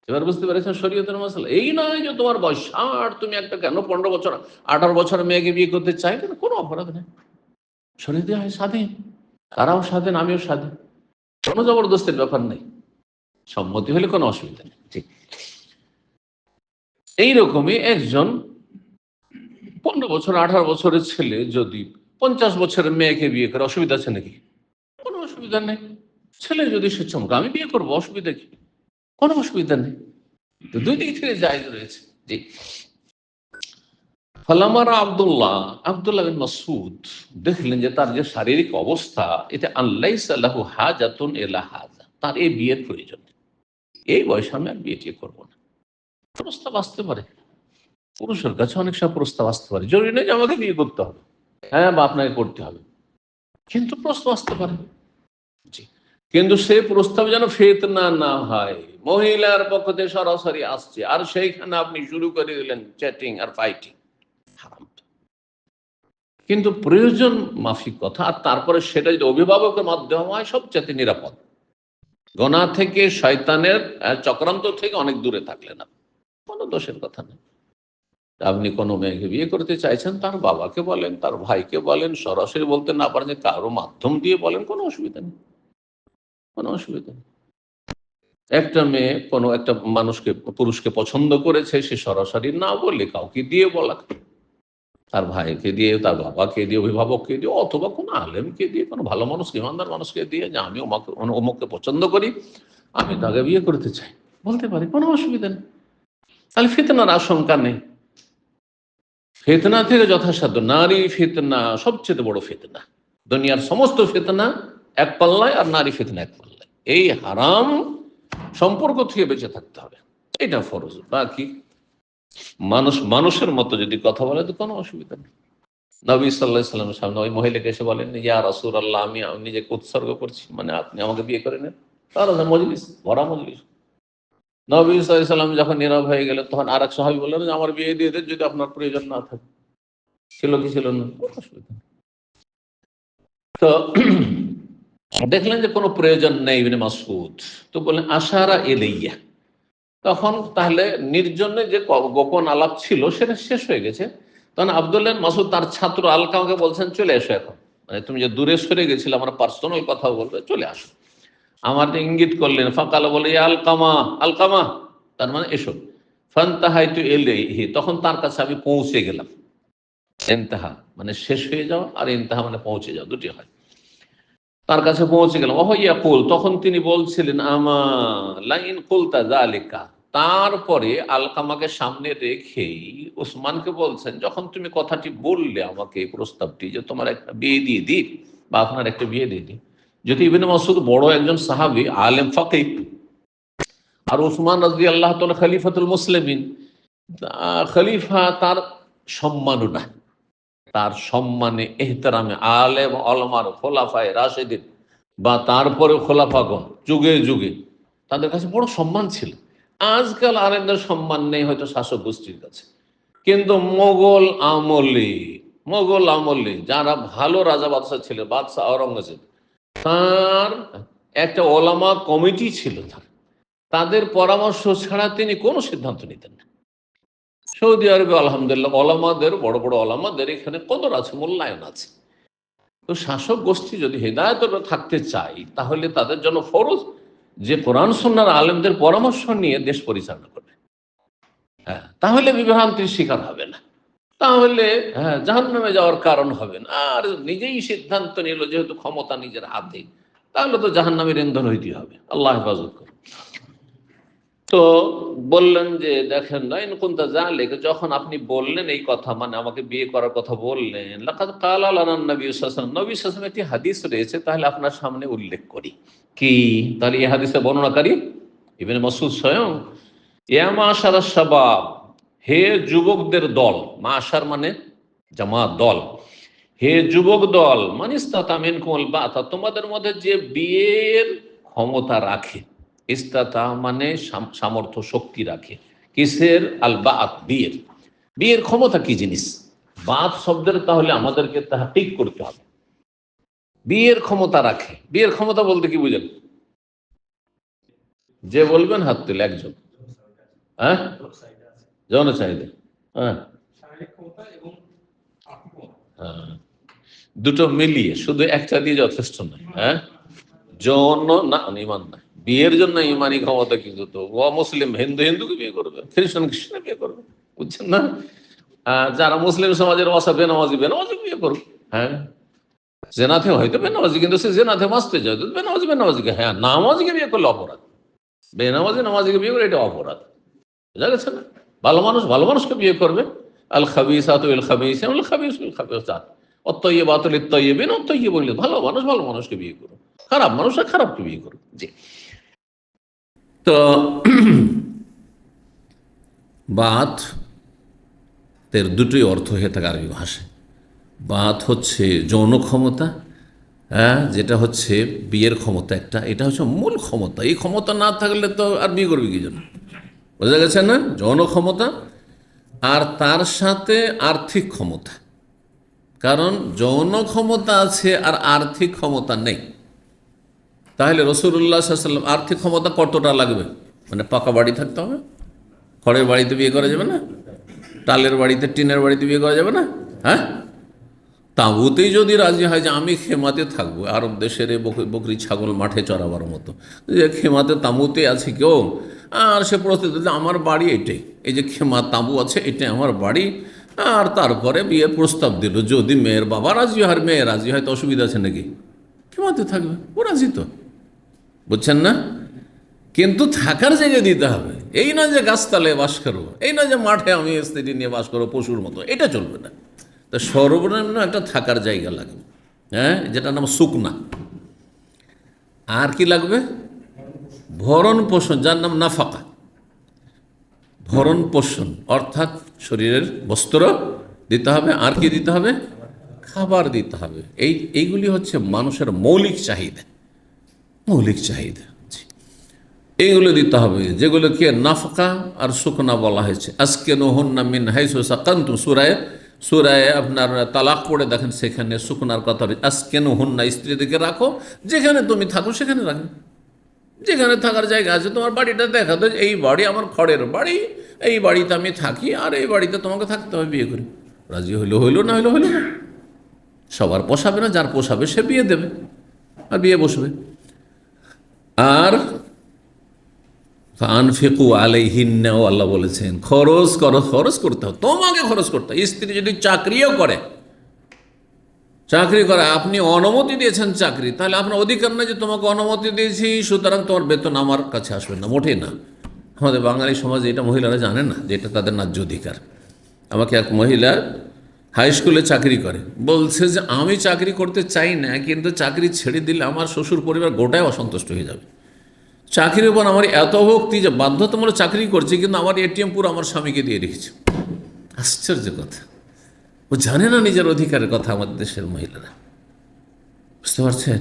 এবার বুঝতে পেরেছেন শরীয়তের মশলা? এই নয় যে তোমার বয়স 60, তুমি একটা কেন 15 বছর 18 বছর মেয়েকে বিয়ে করতে চাইলে না, কোনো অপরাধ নেই। শরীয়তে হয় স্বাধীন, তারাও স্বাধীন, আমিও স্বাধীন, কোনো জবরদস্তির ব্যাপার নেই। সম্মতি হলে কোনো অসুবিধা নেই। ঠিক এইরকমই একজন 15 বছর 18 বছরের ছেলে যদি 50 বছরের মেয়েকে বিয়ে করে, অসুবিধা আছে নাকি? কোনো অসুবিধা নেই। ছেলে যদি সে চমকা আমি বিয়ে করবো, অসুবিধা কি? কোনো অসুবিধা নেই। তো দুই দিক থেকে জায়েজ রয়েছে। জি। ফালামারা আব্দুল্লাহ, আব্দুল্লাহ বিন মাসউদ দেখলেন যে তার যে শারীরিক অবস্থা, এতে আল্লাইসা লাহু হাজাতুন ইলা হাযা, তার এই বিয়ের প্রয়োজন নেই, এই বয়সে আমি আর বিয়ে টিয়ে করবো না। প্রস্তাব আসতে পারে, পুরুষের কাছে অনেক সময় প্রস্তাব আসতে পারে, জরুরি নয় যে আমাকে বিয়ে করতে হবে, হ্যাঁ বা আপনাকে করতে হবে, কিন্তু প্রস্তাব আসতে পারে। জি। কিন্তু সে প্রস্তাব যেন ফিতনা না হয়, মহিলার পক্ষ থেকে সরাসরি আসছে আর সেইখানে আপনি শুরু করে দিলেন চ্যাটিং আর ফাইটিং, হারাম। কিন্তু প্রয়োজন মাফিক কথা, আর তারপরে সেটা যদি অভিভাবকের মাধ্যমে হয় সবচেয়ে নিরাপদ। গোনা থেকে, শয়তানের চক্রান্ত থেকে অনেক দূরে থাকলে না, কোনো দোষের কথা নেই। আপনি কোনো মেয়েকে বিয়ে করতে চাইছেন, তার বাবাকে বলেন, তার ভাইকে বলেন, সরাসরি বলতে না পারেন কারো মাধ্যম দিয়ে বলেন, কোনো অসুবিধা নেই, কোনো অসুবিধা নেই। একটা মেয়ে কোনো একটা মানুষকে, পুরুষকে পছন্দ করেছে, সে সরাসরি না বলে কাউকে দিয়ে বলা, তার ভাইকে দিয়ে, তার বাবাকে দিয়ে, অভিভাবককে দিয়ে, অথবা কোনো আলেমকে দিয়ে, কোনো ভালো মানুষকে, ইমানদার মানুষকে দিয়ে যে আমি অমুককে পছন্দ করি, আমি তাকে বিয়ে করতে চাই, বলতে পারি, কোনো অসুবিধা নেই। তাহলে ফিতনার আশঙ্কা নেই। ফিতনা থেকে যথাসাধ্য, নারী ফিতনা সবচেয়ে বড় ফিতনা, দুনিয়ার সমস্ত ফিতনা এক পাল্লায়, আর নারী ফিতনা এক পাল্লায়। এই হারাম সম্পর্ক থেকে বেঁচে থাকতে হবে, এটা ফরজ। বাকি মানুষ মানুষের মতো যদি কথা বলে তো কোনো অসুবিধা নেই। নবী সাল্লাল্লাহু আলাইহি সাল্লামের সামনে ওই মহিলাকে এসে বলেন, ইয়া রাসূলুল্লাহ, আমি নিজেকে উৎসর্গ করছি, মানে আপনি আমাকে বিয়ে করে নেন। তার মজলিস, ভরা মজলিস। নবী সাল্লাল্লাহু আলাইহি সাল্লাম যখন নীরব হয়ে গেলেন, তখন আর এক সাহাবী বললেন যে আমার বিয়ে দিয়ে দেন যদি আপনার প্রয়োজন না থাকে। ছিল কি ছিল না, কোনো অসুবিধা নেই। তো দেখলেন যে কোনো প্রয়োজন নেই ইবনে মাসউদ, তো বললেন আশারা ইলাইয়া। তখন তাহলে নির্জনে যে গোপন আলাপ ছিল সেটা শেষ হয়ে গেছে। তখন আব্দুল্লাহ বিন মাসউদ তার ছাত্র আলকামাকে বলছেন, চলে এসো এখন, মানে তুমি যে দূরে সরে গেছিলে, আমরা পার্সোনাল কথা বলবে, চলে আসো। আমার ইঙ্গিত করলেন, ফাকালা, বলে ইয়া আলকামা, আলকামা, তার মানে এসো। ফান্তাহাইতু ইলাইহি, তখন তার কাছে আমি পৌঁছে গেলাম। ইনতাহা মানে শেষ হয়ে যাওয়া, আর ইনতাহা মানে পৌঁছে যাওয়া, দুটি হয়। তার কাছে পৌঁছে গেলাম। ইয়াকুল, তখন তিনি বলছিলেন, আমা লাইন কুলতা যালিকা। তারপরে আলকামাকে সামনে রেখেই ওসমানকে বলছেন, যখন তুমি কথাটি বললে আমাকে, এই প্রস্তাবটি যে তোমার একটা বিয়ে দিয়ে দিই, বা আপনার একটা বিয়ে দিয়ে দিই, যদি ইবনে মাসউদ বড় একজন সাহাবী, আলেম, ফাকিহ, আর ওসমান রাদিয়াল্লাহু তাআলা খলিফাতুল মুসলিমিন, খলিফা, তার সম্মাননা, তার সম্মানে এহতেরামে আলেম অলমার খোলাফায়ে রাশেদিন বা তারপরে খোলাফাগণ যুগে যুগে তাদের কাছে বড় সম্মান ছিল। আজকাল আলেমদের সম্মান নেই হয়তো শাসক গোষ্ঠীর কাছে, কিন্তু মোগল আমলে যারা ভালো রাজা বাদশাহ ছিল, বাদশাহ আওরঙ্গজেব, তার একটা ওলামা কমিটি ছিল, তাদের পরামর্শ ছাড়া তিনি কোনো সিদ্ধান্ত নিতেন না। সৌদি আরবে আলহামদুলিল্লাহ ওলামাদের, বড় বড় ওলামাদের এখানে কদর আছে, মূল্যায়ন আছে। তো শাসক গোষ্ঠী যদি হেদায়েতের থাকতে চায় তাহলে তাদের জন্য ফরজ যে কোরআন সুন্নাহর আলেমদের পরামর্শ নিয়ে দেশ পরিচালনা করবে। হ্যাঁ, তাহলে বিভ্রান্তির শিকার হবে না, তাহলে জাহান্নামে যাওয়ার কারণ হবে না। আর নিজেই সিদ্ধান্ত নিল যেহেতু ক্ষমতা নিজের হাতে, তাহলে তো জাহান্নামের ইন্ধন হইতে হবে। আল্লাহ হেফাজত করুন। তো বললেন যে দেখেন না, ইনকুনতা যালিক, যখন আপনি বললেন এই কথা, মানে আমাকে বিয়ে করার কথা বললেন, লাকাদ ক্বালা লানা নবী সাল্লাল্লাহু আলাইহি ওয়াসাল্লাম, নবী সাল্লাল্লাহু আলাইহি ওয়াসাল্লাম একটি হাদিস রয়েছে, তাহলে আপনার সামনে উল্লেখ করি কি। তাহলে এই হাদিসের বর্ণনাকারী ইবনে মাসউদ স্বয়ং, ইয়া মাশারাশ শাবাব, হে যুবকদের দল, মাশার মানে জামাত, দল, হে যুবক দল, মান ইসতাতা মিনকুমুল বাতা, তোমাদের মধ্যে যে বিয়ের ক্ষমতা রাখে, ইস্তাতা মানে সামর্থ্য, শক্তি রাখে, কিসের? আল বাত, বিয়ের। বিয়ের ক্ষমতা কি জিনিস? বাত শব্দের তাহলে আমাদেরকে তাহকিক করতে হবে। বিয়ের ক্ষমতা রাখে, বিয়ের ক্ষমতা বলতে কি বুঝেন? যে বলবেন হাত তুলে একজন। হ্যাঁ, যৌন চাহিদা, হ্যাঁ হ্যাঁ, দুটো মিলিয়ে, শুধু একটা দিয়ে যথেষ্ট নয়। হ্যাঁ, যৌন না, ইমান না, বিয়ের জন্য ইমানি ক্ষমতা কিন্তু, তো ও মুসলিম হিন্দু হিন্দুকে বিয়ে করবে, খ্রিস্টান খ্রিস্টান বিয়ে করবে, বুঝছেন না? যারা মুসলিম সমাজের অসা বেনামাজি, বেনামাজি বিয়ে করবে। হ্যাঁ, জেনাতে হয়তো বেনামাজি, কিন্তু সে জেনাতে মাসতে যায়, বেনামাজি বেনামাজিকে, হ্যাঁ নামাজিকে বিয়ে করলে অপরাধ, বেনামাজি নামাজিকে বিয়ে করলে এটা অপরাধ, বুঝা গেছে না? ভালো মানুষ ভালো মানুষকে বিয়ে করবে। আল খাবিসাতু লিল খাবিসিন ওয়াল খাবিসুনা লিল খাবিসাত ওয়াত-তাইয়্যিবাতু লিত-তাইয়্যিবিন ওয়াত-তাইয়্যিবুনা লিত, ভালো মানুষ ভালো মানুষকে বিয়ে করো, খারাপ মানুষরা খারাপকে বিয়ে করো। জি। তো বাত এর দুটোই অর্থ হয়ে থাকে আরবি ভাষায়। বাত হচ্ছে যৌন ক্ষমতা, হ্যাঁ, যেটা হচ্ছে বিয়ের ক্ষমতা একটা, এটা হচ্ছে মূল ক্ষমতা। এই ক্ষমতা না থাকলে তো আর বিয়ে করবে কি জন্য, বোঝা গেছে না? যৌন ক্ষমতা আর তার সাথে আর্থিক ক্ষমতা, কারণ যৌন ক্ষমতা আছে আর আর্থিক ক্ষমতা নেই। তাহলে রাসূলুল্লাহ সাল্লাল্লাহু আলাইহি ওয়াসাল্লাম আর্থিক ক্ষমতা কতটা লাগবে? মানে পাকা বাড়ি থাকতে হবে, খড়ের বাড়িতে বিয়ে করা যাবে না, টালের বাড়িতে, টিনের বাড়িতে বিয়ে করা যাবে না। হ্যাঁ, তাঁবুতেই যদি রাজি হয় যে আমি খেমাতে থাকবো, আরব দেশের বকরি ছাগল মাঠে চড়াবার মতো, যে খেমাতে তাঁবুতে আছে কেউ, আর সে প্রস্তুত আমার বাড়ি এটাই, এই যে খেমা তাঁবু আছে এটাই আমার বাড়ি, আর তারপরে বিয়ের প্রস্তাব দিল, যদি মেয়ের বাবা রাজি হয়, মেয়ে রাজি হয়, তো অসুবিধা আছে নাকি? খেমাতে থাকবে, ও রাজি তো, বুঝছেন না? কিন্তু থাকার জায়গা দিতে হবে। এই না যে গাছতলায় বাস করবো, এই না যে মাঠে আমি স্ত্রী নিয়ে বাস করবো পশুর মতো, এটা চলবে না। তা সর্বনিম্ন একটা থাকার জায়গা লাগবে, হ্যাঁ, যেটার নাম সুকনা। আর কি লাগবে? ভরণ পোষণ, যার নাম নাফাকা। ভরণ পোষণ অর্থাৎ শরীরের বস্ত্র দিতে হবে, আর কি দিতে হবে? খাবার দিতে হবে। এইগুলি হচ্ছে মানুষের মৌলিক চাহিদা, মৌলিক চাহিদা, এইগুলো দিতে হবে, যেগুলোকে নাফকা আর সুকনা বলা হয়েছে। আসকিনুহুন্না মিন হাইসু সাকানতুম, সূরায়ে আপনার তালাক পড়ে দেখেন, সেখানে সুকনার কথা রয়েছে। আসকিনুহুন্না, স্ত্রীদেরকে রাখো, যেখানে তুমি থাকো সেখানে রাখো, যেখানে থাকার জায়গা আছে। তোমার বাড়িটা দেখা তো, এই বাড়ি আমার খড়ের বাড়ি, এই বাড়িতে আমি থাকি, আর এই বাড়িতে তোমাকে থাকতে হবে, বিয়ে করি। রাজি হইলো হইলো, না হইলো হইলো না। সবার পোষাবে না, যার পোষাবে সে বিয়ে দেবে আর বিয়ে বসবে। আর আনফিকু আলাইহিন্নাও আল্লাহ বলেছেন, খরচ করো, খরচ করতে হবে, তোমাকে খরচ করতে হবে। স্ত্রী যদি চাকরিও করে, আপনি অনুমতি দিয়েছেন চাকরি, তাহলে আপনার অধিকার না যে তোমাকে অনুমতি দিয়েছি সুতরাং তোমার বেতন আমার কাছে আসবে না, মোটেই না। আমাদের বাঙালি সমাজে এটা মহিলারা জানে না যে এটা তাদের ন্যায্য অধিকার। আমাকে এক মহিলা হাই স্কুলে চাকরি করে, বলছে যে আমি চাকরি করতে চাই না, কিন্তু চাকরি ছেড়ে দিলে আমার শ্বশুর পরিবার গোটাই অসন্তুষ্ট হয়ে যাবে। চাকরির উপর আমার এত ভক্তি যে বাধ্যতামূলক চাকরি করছি, কিন্তু আমার এটিএম পুরো আমার স্বামীকে দিয়ে রেখেছি। আশ্চর্য কথা, ও জানে না নিজের অধিকারের কথা। আমাদের দেশের মহিলারা, বুঝতে পারছেন,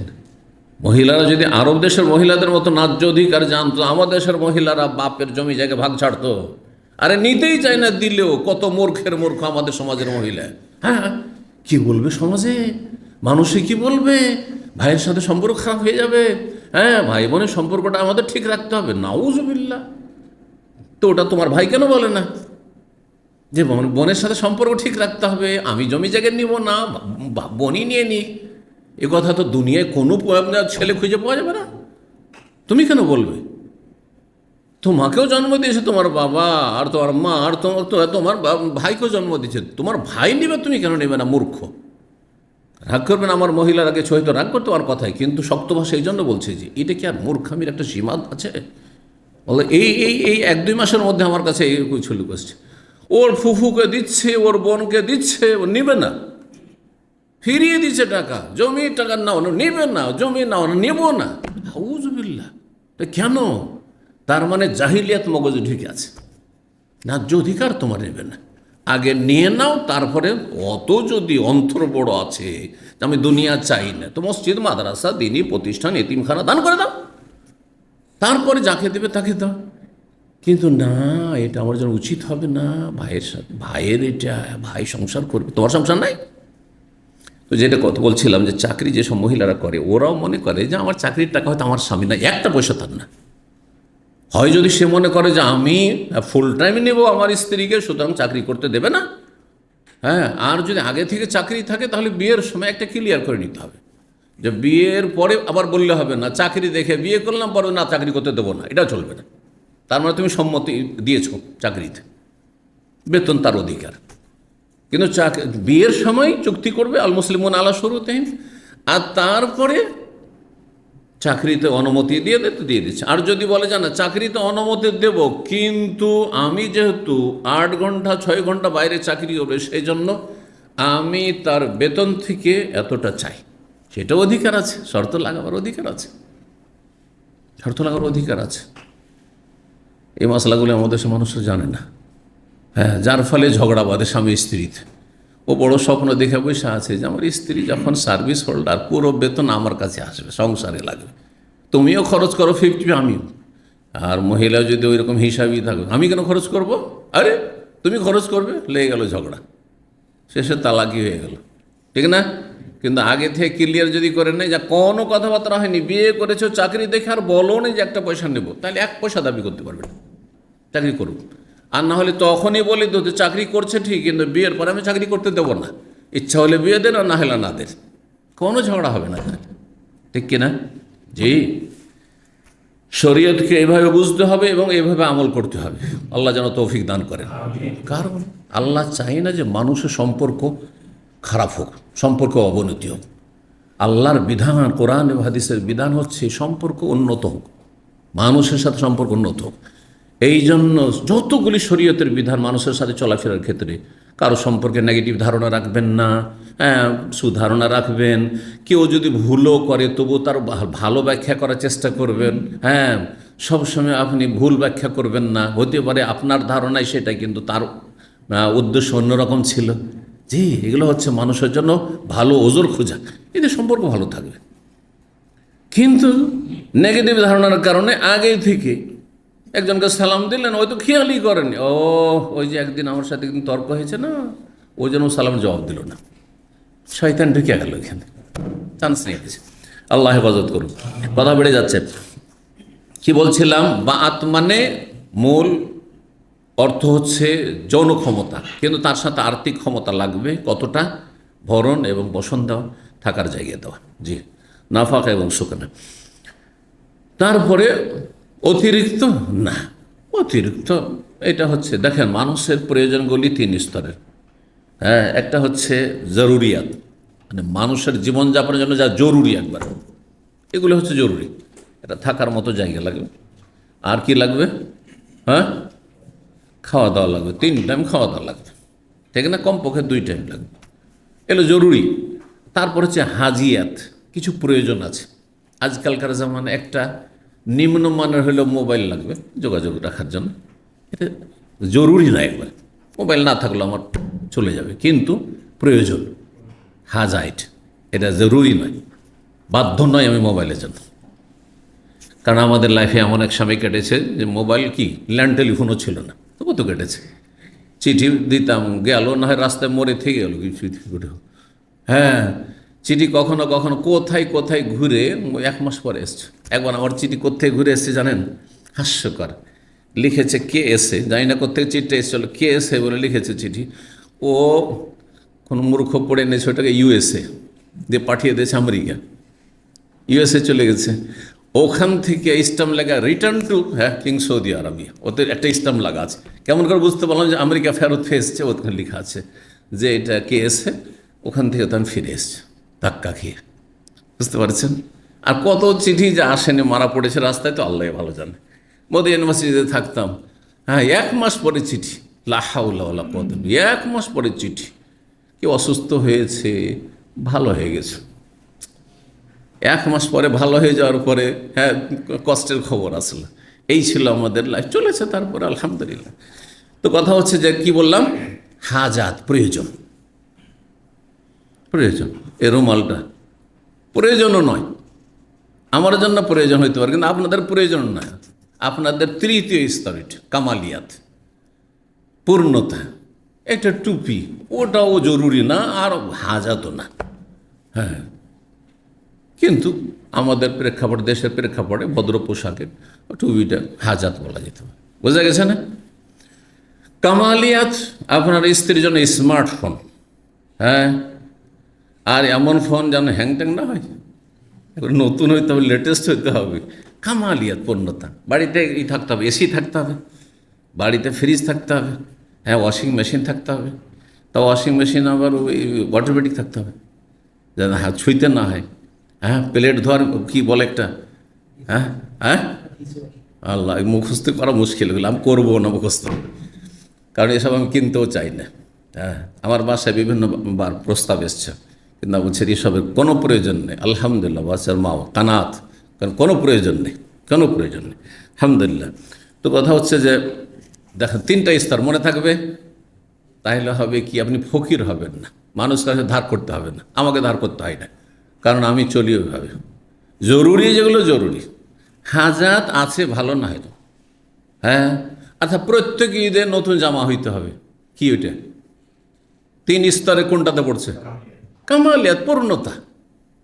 মহিলারা যদি আরব দেশের মহিলাদের মতো ন্যায্য অধিকার জানতো, আমাদের দেশের মহিলারা বাপের জমি জায়গা ভাগ ছাড়তো। আরে নিতেই চায় না, দিলেও কত মূর্খের মূর্খ আমাদের সমাজের মহিলা। হ্যাঁ, কি বলবে সমাজে, মানুষে কি বলবে, ভাইয়ের সাথে সম্পর্ক খারাপ হয়ে যাবে। হ্যাঁ, ভাই বোনের সম্পর্কটা আমাদের ঠিক রাখতে হবে। নাউজুবিল্লাহ। তো ওটা তোমার ভাই কেন বলে না যে বোনের সাথে সম্পর্ক ঠিক রাখতে হবে, আমি জমি জায়গা নিব না, বোনই নিয়ে নিই? এ কথা তো দুনিয়ায় কোনো ছেলে খুঁজে পাওয়া যাবে না। তুমি কেন বলবে? তোমাকেও জন্ম দিয়েছে তোমার বাবা, আর তোমার মা, আর তোমার ভাইকেও জন্ম দিয়েছে। তোমার ভাই নেবে, তুমি কেন নেবে না? মূর্খ। রাগ করবেন আমার মহিলার আগে, হয়তো রাগ করতে আমার কথাই, কিন্তু শক্ত ভাষা এই জন্য বলছে যে এটা কি আর মূর্খামির একটা সীমা আছে? বলে এই এই এই 1-2 মাসের মধ্যে আমার কাছে এই ছুলু করছে, ওর ফুফুকে দিচ্ছে, ওর বোনকে দিচ্ছে, ও নিবে না, ফিরিয়ে দিচ্ছে টাকা, জমির টাকা নাও, নেবে না, জমি নাও, নেব না। আউযুবিল্লাহ। কেন? তার মানে জাহিলিয়াত মগজে ঢুকে আছে, ন্যায্য অধিকার তোমার নেবে না, আগে নিয়ে নাও, তারপরে অত যদি অন্তর বড় আছে আমি দুনিয়া চাই না, তো মসজিদ, মাদ্রাসা, দিনী প্রতিষ্ঠান, এতিমখানা দান করে দাও, তারপরে যাকে দেবে তাকে দাও। কিন্তু না, এটা আমার জন্য উচিত হবে না, ভাইয়ের সাথে, ভাইয়ের এটা, ভাই সংসার করবে, তোমার সংসার নাই। তো যেটা কথা বলছিলাম যে চাকরি যেসব মহিলারা করে, ওরাও মনে করে যে আমার চাকরির টাকা হয়তো আমার স্বামী না, একটা পয়সা তার না। হয় যদি সে মনে করে যে আমি ফুল টাইম নেব আমার স্ত্রীকে, সুতরাং চাকরি করতে দেবে না। হ্যাঁ, আর যদি আগে থেকে চাকরি থাকে তাহলে বিয়ের সময় একটা ক্লিয়ার করে নিতে হবে যে বিয়ের পরে আবার বললে হবে না চাকরি দেখে বিয়ে করলাম, পরে না চাকরি করতে দেবো না, এটা চলবে না। তার মানে তুমি সম্মতি দিয়েছ চাকরিতে, বেতন তার অধিকার। কিন্তু বিয়ের সময় চুক্তি করবে, আল মুসলিমুন আলা শুরুতিহিম, আর তারপরে চাকরিতে অনুমতি দিয়ে দিয়ে দিচ্ছে। আর যদি বলে যে না চাকরিতে অনুমতি দেব, কিন্তু আমি যেহেতু 8 ঘন্টা 6 ঘন্টা বাইরে চাকরি করবে, সেই জন্য আমি তার বেতন থেকে এতটা চাই, সেটাও অধিকার আছে, শর্ত লাগাবার অধিকার আছে, শর্ত লাগাবার অধিকার আছে। এই মশলাগুলো আমাদের দেশের মানুষরা জানে না। হ্যাঁ, যার ফলে ঝগড়া বাঁধে স্বামী স্ত্রীতে। ও বড় স্বপ্ন দেখে বসে আছে যে আমার স্ত্রী যখন সার্ভিস হোল্ডার, পুরো বেতন আমার কাছে আসবে, সংসারে লাগবে, তুমিও খরচ করো 50, আমিও। আর মহিলা যদি ওই রকম হিসাবই থাকবে, আমি কেন খরচ করব, আরে তুমি খরচ করবে, লেগে গেল ঝগড়া, শেষে তালাকি হয়ে গেল, ঠিক না? কিন্তু আগে থেকে ক্লিয়ার যদি করে নেই, যা কোনো কথাবার্তা হয়নি, বিয়ে করেছো চাকরি দেখে, আর বলো না যে একটা পয়সা নেব, তাহলে 1 পয়সা দাবি করতে পারবে না, চাকরি করুক। আর না হলে তখনই বলি তো চাকরি করছে ঠিক, কিন্তু বিয়ের পরে আমি চাকরি করতে দেবো না, ইচ্ছা হলে বিয়ে দেন আর না হলে না দেন, কোনো ঝগড়া হবে না, ঠিক কিনা? জি, শরীয়তকে এইভাবে বুঝতে হবে এবং এইভাবে আমল করতে হবে। আল্লাহ যেন তৌফিক দান করেন। কারণ আল্লাহ চাই না যে মানুষের সম্পর্ক খারাপ হোক, সম্পর্ক অবনতি হোক। আল্লাহর বিধান, কোরআন এবং হাদিসের বিধান হচ্ছে সম্পর্ক উন্নত হোক, মানুষের সাথে সম্পর্ক উন্নত হোক। এই জন্য যতগুলি শরীয়তের বিধান মানুষের সাথে চলাফেরার ক্ষেত্রে, কারো সম্পর্কে নেগেটিভ ধারণা রাখবেন না, হ্যাঁ, সুধারণা রাখবেন। কেউ যদি ভুলও করে তবু তার ভালো ব্যাখ্যা করার চেষ্টা করবেন। হ্যাঁ, সবসময় আপনি ভুল ব্যাখ্যা করবেন না, হতে পারে আপনার ধারণায় সেটা, কিন্তু তার উদ্দেশ্য অন্যরকম ছিল। জি, এগুলো হচ্ছে মানুষের জন্য ভালো ওজোর খোঁজা, এতে সম্পর্ক ভালো থাকবে। কিন্তু নেগেটিভ ধারণার কারণে আগে থেকে একজনকে সালাম দিলেন, ওই তো খেয়ালই করেন, ওই যে একদিন আমার সাথে একদিন তর্ক হয়েছে না, ওই জন্য সালাম জবাব দিল না, শয়তান ঢুকে গেল এখানে, চান্স নিয়ে গেছে। আল্লাহ হেফাজত করুন। কথা বেড়ে যাচ্ছে। কি বলছিলাম? বাআত মানে মূল অর্থ হচ্ছে যৌন ক্ষমতা, কিন্তু তার সাথে আর্থিক ক্ষমতা লাগবে। কতটা? ভরণ এবং বসন দেওয়া, থাকার জায়গা দেওয়া। জি, নাফাকা এবং সুকানা। তারপরে অতিরিক্ত না, অতিরিক্ত এটা হচ্ছে, দেখেন মানুষের প্রয়োজনগুলি 3 স্তরের। হ্যাঁ, একটা হচ্ছে জরুরিয়াত, মানে মানুষের জীবনযাপনের জন্য যা জরুরি, একবার এগুলো হচ্ছে জরুরি। এটা থাকার মতো জায়গা লাগবে। আর কি লাগবে? হ্যাঁ, খাওয়া দাওয়া লাগবে, 3 টাইম খাওয়া দাওয়া লাগবে, ঠিক না? কমপক্ষে 2 টাইম লাগবে, এগুলো জরুরি। তারপর হচ্ছে হাজিয়াত, কিছু প্রয়োজন আছে। আজকালকার জামানে একটা নিম্নমানের হলেও মোবাইল লাগবে যোগাযোগ রাখার জন্য, এটা জরুরি না। একবার মোবাইল না থাকলেও আমার চলে যাবে, কিন্তু প্রয়োজন, হাজাইট, এটা জরুরি নয়, বাধ্য নয় আমি মোবাইলের জন্য। কারণ আমাদের লাইফে এমন এক সময় কেটেছে যে মোবাইল কি, ল্যান্ড টেলিফোনও ছিল না, তবু তো কেটেছে। চিঠি দিতাম, গেল না হয় রাস্তায় মরে থেকে গেল কিছু, হ্যাঁ চিঠি কখনো কখনো কোথায় কোথায় ঘুরে 1 মাস পরে এসছে। একবার আমার চিঠি কোথায় ঘুরে এসছে জানেন? হাস্যকর, লিখেছে কে এসে, জানি না কোথায় চিঠিটা এসেছিল, কে এসে বলে লিখেছে চিঠি, ও কোনো মূর্খ পড়ে নিয়েছে ওটাকে ইউএসএ দিয়ে পাঠিয়ে দিয়েছে আমেরিকা, ইউএসএ চলে গেছে, ওখান থেকে স্টাম্প লাগা return to king Saudi Arabia, ওদের একটা স্টাম্প লাগা আছে। কেমন করে বুঝতে পারলাম যে আমেরিকা ফেরত এসছে? ওখানে লেখা আছে যে এটা কে এসে, ওখান থেকে তো আমি ফিরে এসছি ধাক্কা খেয়ে, বুঝতে পারছেন? আর কত চিঠি যে আসেনি, মারা পড়েছে রাস্তায়, তো আল্লাহ ভালো জানে। মোদি ইউনিভার্সিটিতে থাকতাম, 1 মাস পরে চিঠি, লাহাউলা কত, 1 মাস পরে চিঠি, কেউ অসুস্থ হয়েছে, ভালো হয়ে গেছে। 1 মাস পরে ভালো হয়ে যাওয়ার পরে কষ্টের খবর আসলে। এই ছিল আমাদের লাইফ, চলেছে তারপরে আলহামদুলিল্লাহ। তো কথা হচ্ছে যে কি বললাম, হাজাত, প্রয়োজন, প্রয়োজন। এ রুমালটা প্রয়োজনও নয়, আমার জন্য প্রয়োজন হইতে পারে, কিন্তু আপনাদের প্রয়োজন নয়। আপনাদের তৃতীয় স্তর, কামালিয়াত, পূর্ণতা, একটা টুপি, ওটাও জরুরি না আর হাজাতও না। হ্যাঁ, কিন্তু আমাদের প্রেক্ষাপট, দেশের প্রেক্ষাপটে ভদ্র পোশাকের টুপিটা হাজাত বলা যেতে পারে। বোঝা গেছে না? কামালিয়াত, আপনার স্ত্রীর জন্য স্মার্টফোন, হ্যাঁ, আর এমন ফোন যেন হ্যাংট্যাং না হয়, নতুন হইতে হবে, লেটেস্ট হইতে হবে। কামালিয়াত, পূর্ণতা। বাড়িতে থাকতে হবে, এসি থাকতে হবে, বাড়িতে ফ্রিজ থাকতে হবে, হ্যাঁ, ওয়াশিং মেশিন থাকতে হবে। তা ওয়াশিং মেশিন আবার ওই অটোমেটিক থাকতে হবে, যেন হাত ছুঁইতে না হয়। হ্যাঁ, প্লেট ধোয়ার কি বলে একটা, হ্যাঁ হ্যাঁ আল্লাহ, মুখস্থ করা মুশকিল, হলো আমি করবো না মুখস্থ, কারণ এসব আমি কিনতেও চাই না। হ্যাঁ, আমার বাসায় বিভিন্নবার প্রস্তাব এসছে, কিন্তু আমি বলছি এসবের কোনো প্রয়োজন নেই। আলহামদুলিল্লাহ, বাচ্চার মাও কানাত, কারণ কোনো প্রয়োজন নেই, কোনো প্রয়োজন নেই, আলহামদুলিল্লাহ। তো কথা হচ্ছে যে দেখেন, 3টা স্তর মনে থাকবে, তাহলে হবে কি, আপনি ফকির হবেন না, মানুষ কাছে ধার করতে হবে না, আমাকে ধার করতে হয় না, কারণ আমি চলি ওইভাবে। জরুরি যেগুলো জরুরি, হাজাত আছে, ভালো না হয়তো। হ্যাঁ, আচ্ছা, প্রত্যেক ঈদে নতুন জামা হইতে হবে, কি ওইটা 3 স্তরে কোনটাতে পড়ছে? কামালিয়াত, পূর্ণতা।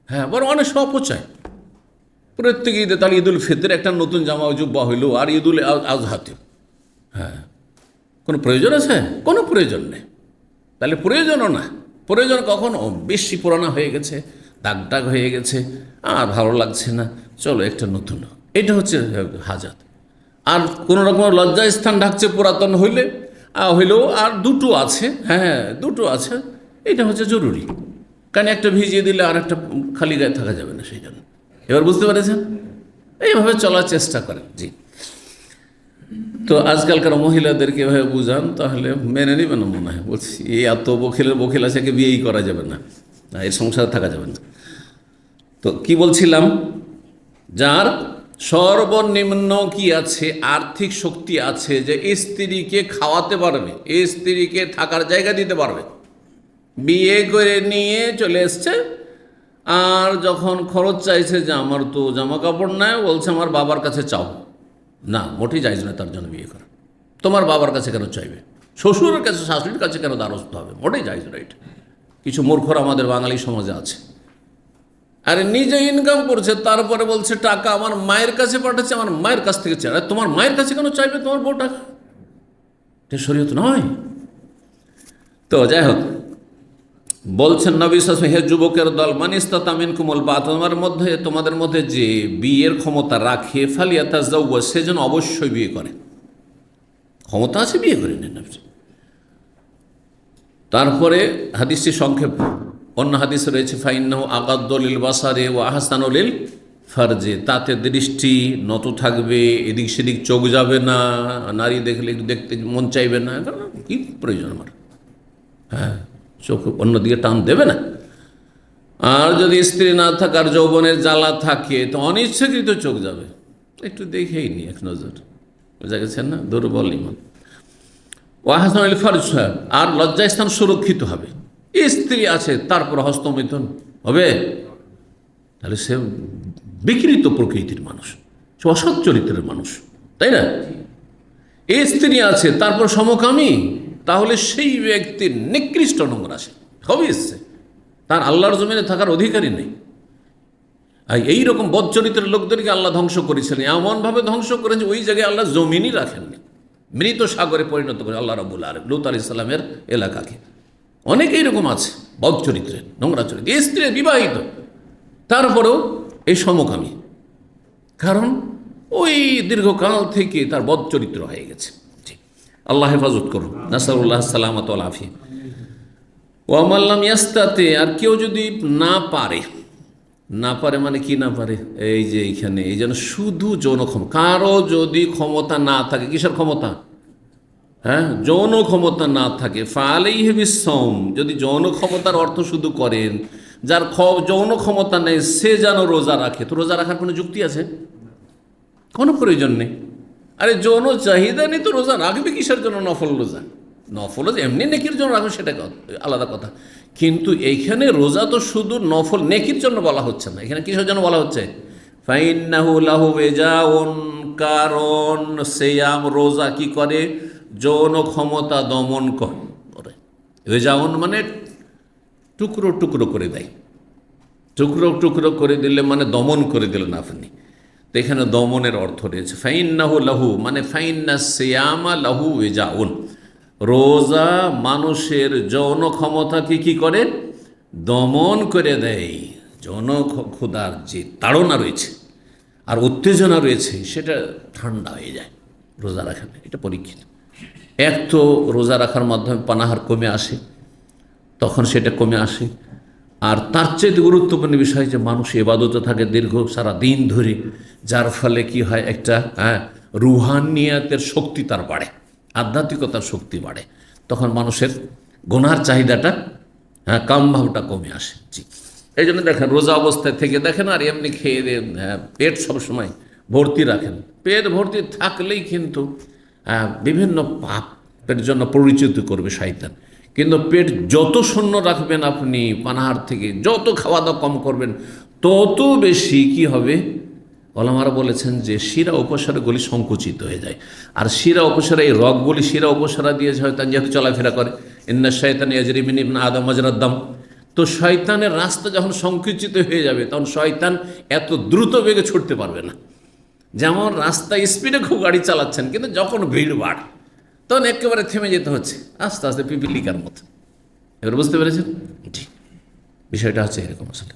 হ্যাঁ, বড় অনেক অপচয়। প্রত্যেক ঈদে, তাহলে ঈদুল ফিতরে একটা নতুন জামা জুব্বা হইল, আর ঈদুল আজহাতেও, হ্যাঁ, কোনো প্রয়োজন আছে? কোনো প্রয়োজন নেই। তাহলে প্রয়োজনও না, প্রয়োজন কখনো বেশি পুরানো হয়ে গেছে, দাগ দাগ হয়ে গেছে, আর ভালো লাগছে না, চলো একটা নতুন। এটা হচ্ছে হাজাত। আর কোনো রকম লজ্জা স্থান ঢাকছে পুরাতন হইলেও আর 2টো আছে, হ্যাঁ 2টো আছে, এটা হচ্ছে জরুরি। কারণ একটা ভিজিয়ে দিলে আর একটা খালি গায়ে থাকা যাবে না, সেই জন্য। এবার বুঝতে পেরেছেন? এইভাবে চলার চেষ্টা করেন। জি, তো আজকালকার মহিলাদেরকে এভাবে বুঝান, তাহলে মেনে নেবে না মনে হয়। বলছি এই এত বকিল আছে, একে বিয়েই করা যাবে না, এর সংসারে থাকা যাবে না। তো কি বলছিলাম, যার সর্বনিম্ন কি আছে, আর্থিক শক্তি আছে, যে স্ত্রীকে খাওয়াতে পারবে, স্ত্রীকে থাকার জায়গা দিতে পারবে, বিয়ে করে নিয়ে চলে এসছে, আর যখন খরচ চাইছে যে আমার তো জামা কাপড় নাই, বলছে আমার বাবার কাছে চাও, না মোটেই যাইজ না তার জন্য বিয়ে করা। তোমার বাবার কাছে কেন চাইবে, শ্বশুরের কাছে শাশুড়ির কাছে কেন দ্বারস্থ হবে, মোটেই যাইজ না এটা। কিছু মূর্খরা আমাদের বাঙালি সমাজে আছে। আরে নিজে ইনকাম করছে, তারপরে বলছে টাকা আমার মায়ের কাছে পাঠাচ্ছে, আমার মায়ের কাছ থেকে চাই। তোমার মায়ের কাছে কেন চাইবে তোমার বউ টাকা? এটা শরীয়ত নয়। তো যাই হোক, বলছেন নবী সাল্লাল্লাহু আলাইহি ওয়াসাল্লাম, হে যুবকের দল, মান ইসতাতা মিনকুমুল বাত, তোমাদের মধ্যে যে বিয়ের ক্ষমতা রাখে, ফালিয়াতাযাওয়াজ, সেজন্য অবশ্যই বিয়ে করে। ক্ষমতা আছে, বিয়ে করে নেন। তারপরে হাদিসটি সংক্ষেপ, অন্য হাদিস রয়েছে, ফাইন্নাহু আগাদ্দু লিল বাসারি ওয়া আহসানু লিল ফারজি, তাতে দৃষ্টি নত থাকবে, এদিক সেদিক চোখ যাবে না, নারী দেখলে একটু দেখতে মন চাইবে না, কি প্রয়োজন আমার, হ্যাঁ, চোখ অন্যদিকে টান দেবে না। আর যদি স্ত্রী না থাকার যৌবনের জ্বালা থাকে, তো অনিচ্ছাকৃত চোখ যাবে, একটু দেখেই নি এক নজর, বোঝা গেছেন না? দুর্বল ইমান। ওয়াহাসানুল ফারজ, আর লজ্জাস্থান সুরক্ষিত হবে, স্ত্রী আছে তারপর হস্তমৈথুন হবে, তাহলে সে বিকৃত প্রকৃতির মানুষ, সে অসৎ চরিত্রের মানুষ, তাই না? স্ত্রী আছে তারপর সমকামী, তাহলে সেই ব্যক্তির নিকৃষ্ট নোংরা সে হবে, এসছে তার আল্লাহর জমিনে থাকার অধিকারই নেই। আর এইরকম বদচরিত্রের লোকদেরকে আল্লাহ ধ্বংস করেছিলেন, এমনভাবে ধ্বংস করেন যে ওই জায়গায় আল্লাহ জমিনই রাখেননি, মৃত সাগরে পরিণত করে আল্লাহ রাব্বুল আলামিন লূত আলাইহিস সালামের এলাকাকে। অনেক এইরকম আছে বদচরিত্রের, নোংরা চরিত্র, স্ত্রী বিবাহিত তারপরেও এই সমকামী, কারণ ওই দীর্ঘকাল থেকে তার বদচরিত্র হয়ে গেছে। আল্লাহ হেফাজত করুন, নাসারুল্লাহ সালামত ওয়াল আফিয়া। ওয়ামাল্লাম ইয়াস্তাতে, আর কেউ যদি না পারে, না পারে মানে কি না পারে, এই যে এইখানে এই যেন শুধু যৌন ক্ষমতা, কারো যদি ক্ষমতা না থাকে, কিসের ক্ষমতা? হ্যাঁ, যৌন ক্ষমতা না থাকে, ফালাইহি বিসসাওম, যদি যৌন ক্ষমতার অর্থ শুধু করেন, যার যৌন ক্ষমতা নেই সে যেন রোজা রাখে, তো রোজা রাখার কোনো যুক্তি আছে? কোনো প্রয়োজন নেই। আরে যৌন চাহিদা নেই তো রোজা রাখবে কিসের জন্য? নফল রোজা, নফল এমনি নেকির জন্য রাখবে, সেটা আলাদা কথা। কিন্তু এইখানে রোজা তো শুধু নফল নেকির জন্য বলা হচ্ছে না, এখানে কিসের জন্য বলা হচ্ছে? ফাইন্নাহু লাহু ওয়াজাউন, কারণ সিয়াম রোজা কি করে? যৌন ক্ষমতা দমন করে। ওয়াজাউন মানে টুকরো টুকরো করে দেয়, টুকরো টুকরো করে দিলে মানে দমন করে দিলেন আপনি, তো এখানে দমনের অর্থ রয়েছে। ফাইন্নাহু লাহু মানে ফাইন্না সিয়ামা লাহু ওয়াজাউন, রোজা মানুষের যৌন ক্ষমতাকে কি করে? দমন করে দেয়। যৌন ক্ষুধার যে তাড়না রয়েছে আর উত্তেজনা রয়েছে সেটা ঠান্ডা হয়ে যায় রোজা রাখলে, এটা পরীক্ষিত। এক তো রোজা রাখার মাধ্যমে পানাহার কমে আসে, তখন সেটা কমে আসে। আর তার চেয়ে গুরুত্বপূর্ণ বিষয় যে মানুষ ইবাদতে থাকে দীর্ঘ সারা দিন ধরে, যার ফলে কি হয়, একটা রুহানিয়াতের শক্তি তার বাড়ে, আধ্যাত্মিকতার শক্তি বাড়ে, তখন মানুষের গুনার চাহিদাটা, কামভাবটা কমে আসে। জি, এই জন্য দেখেন রোজা অবস্থায় থেকে দেখেন আর এমনি খেয়ে পেট সবসময় ভর্তি রাখেন, পেট ভর্তি থাকলেই কিন্তু বিভিন্ন পাপের জন্য পরিচিত করবে শয়তান। কিন্তু পেট যত শূন্য রাখবেন আপনি পানাহার থেকে, যত খাওয়া দাওয়া কম করবেন, তত বেশি কি হবে? ওলামারা বলেছেন যে শিরা উপসারাগুলি সংকুচিত হয়ে যায়, আর শিরা উপসারা, এই রগগুলি শিরা উপসারা দিয়ে শয়তান যেহেতু চলাফেরা করে, ইন্না শাইতান ইয়াজরি মিন ইবনি আদম মাজরাদ দাম, তো শয়তানের রাস্তা যখন সংকুচিত হয়ে যাবে তখন শয়তান এত দ্রুত বেগে ছুটতে পারবে না। যেমন রাস্তায় স্পিডে খুব গাড়ি চালাচ্ছেন, কিন্তু যখন ভিড় বাড় তখন একেবারে থেমে যেতে হচ্ছে, আস্তে আস্তে পিপিলিকার মতো। এবার বুঝতে পেরেছেন? জি, বিষয়টা হচ্ছে এরকম আসলে।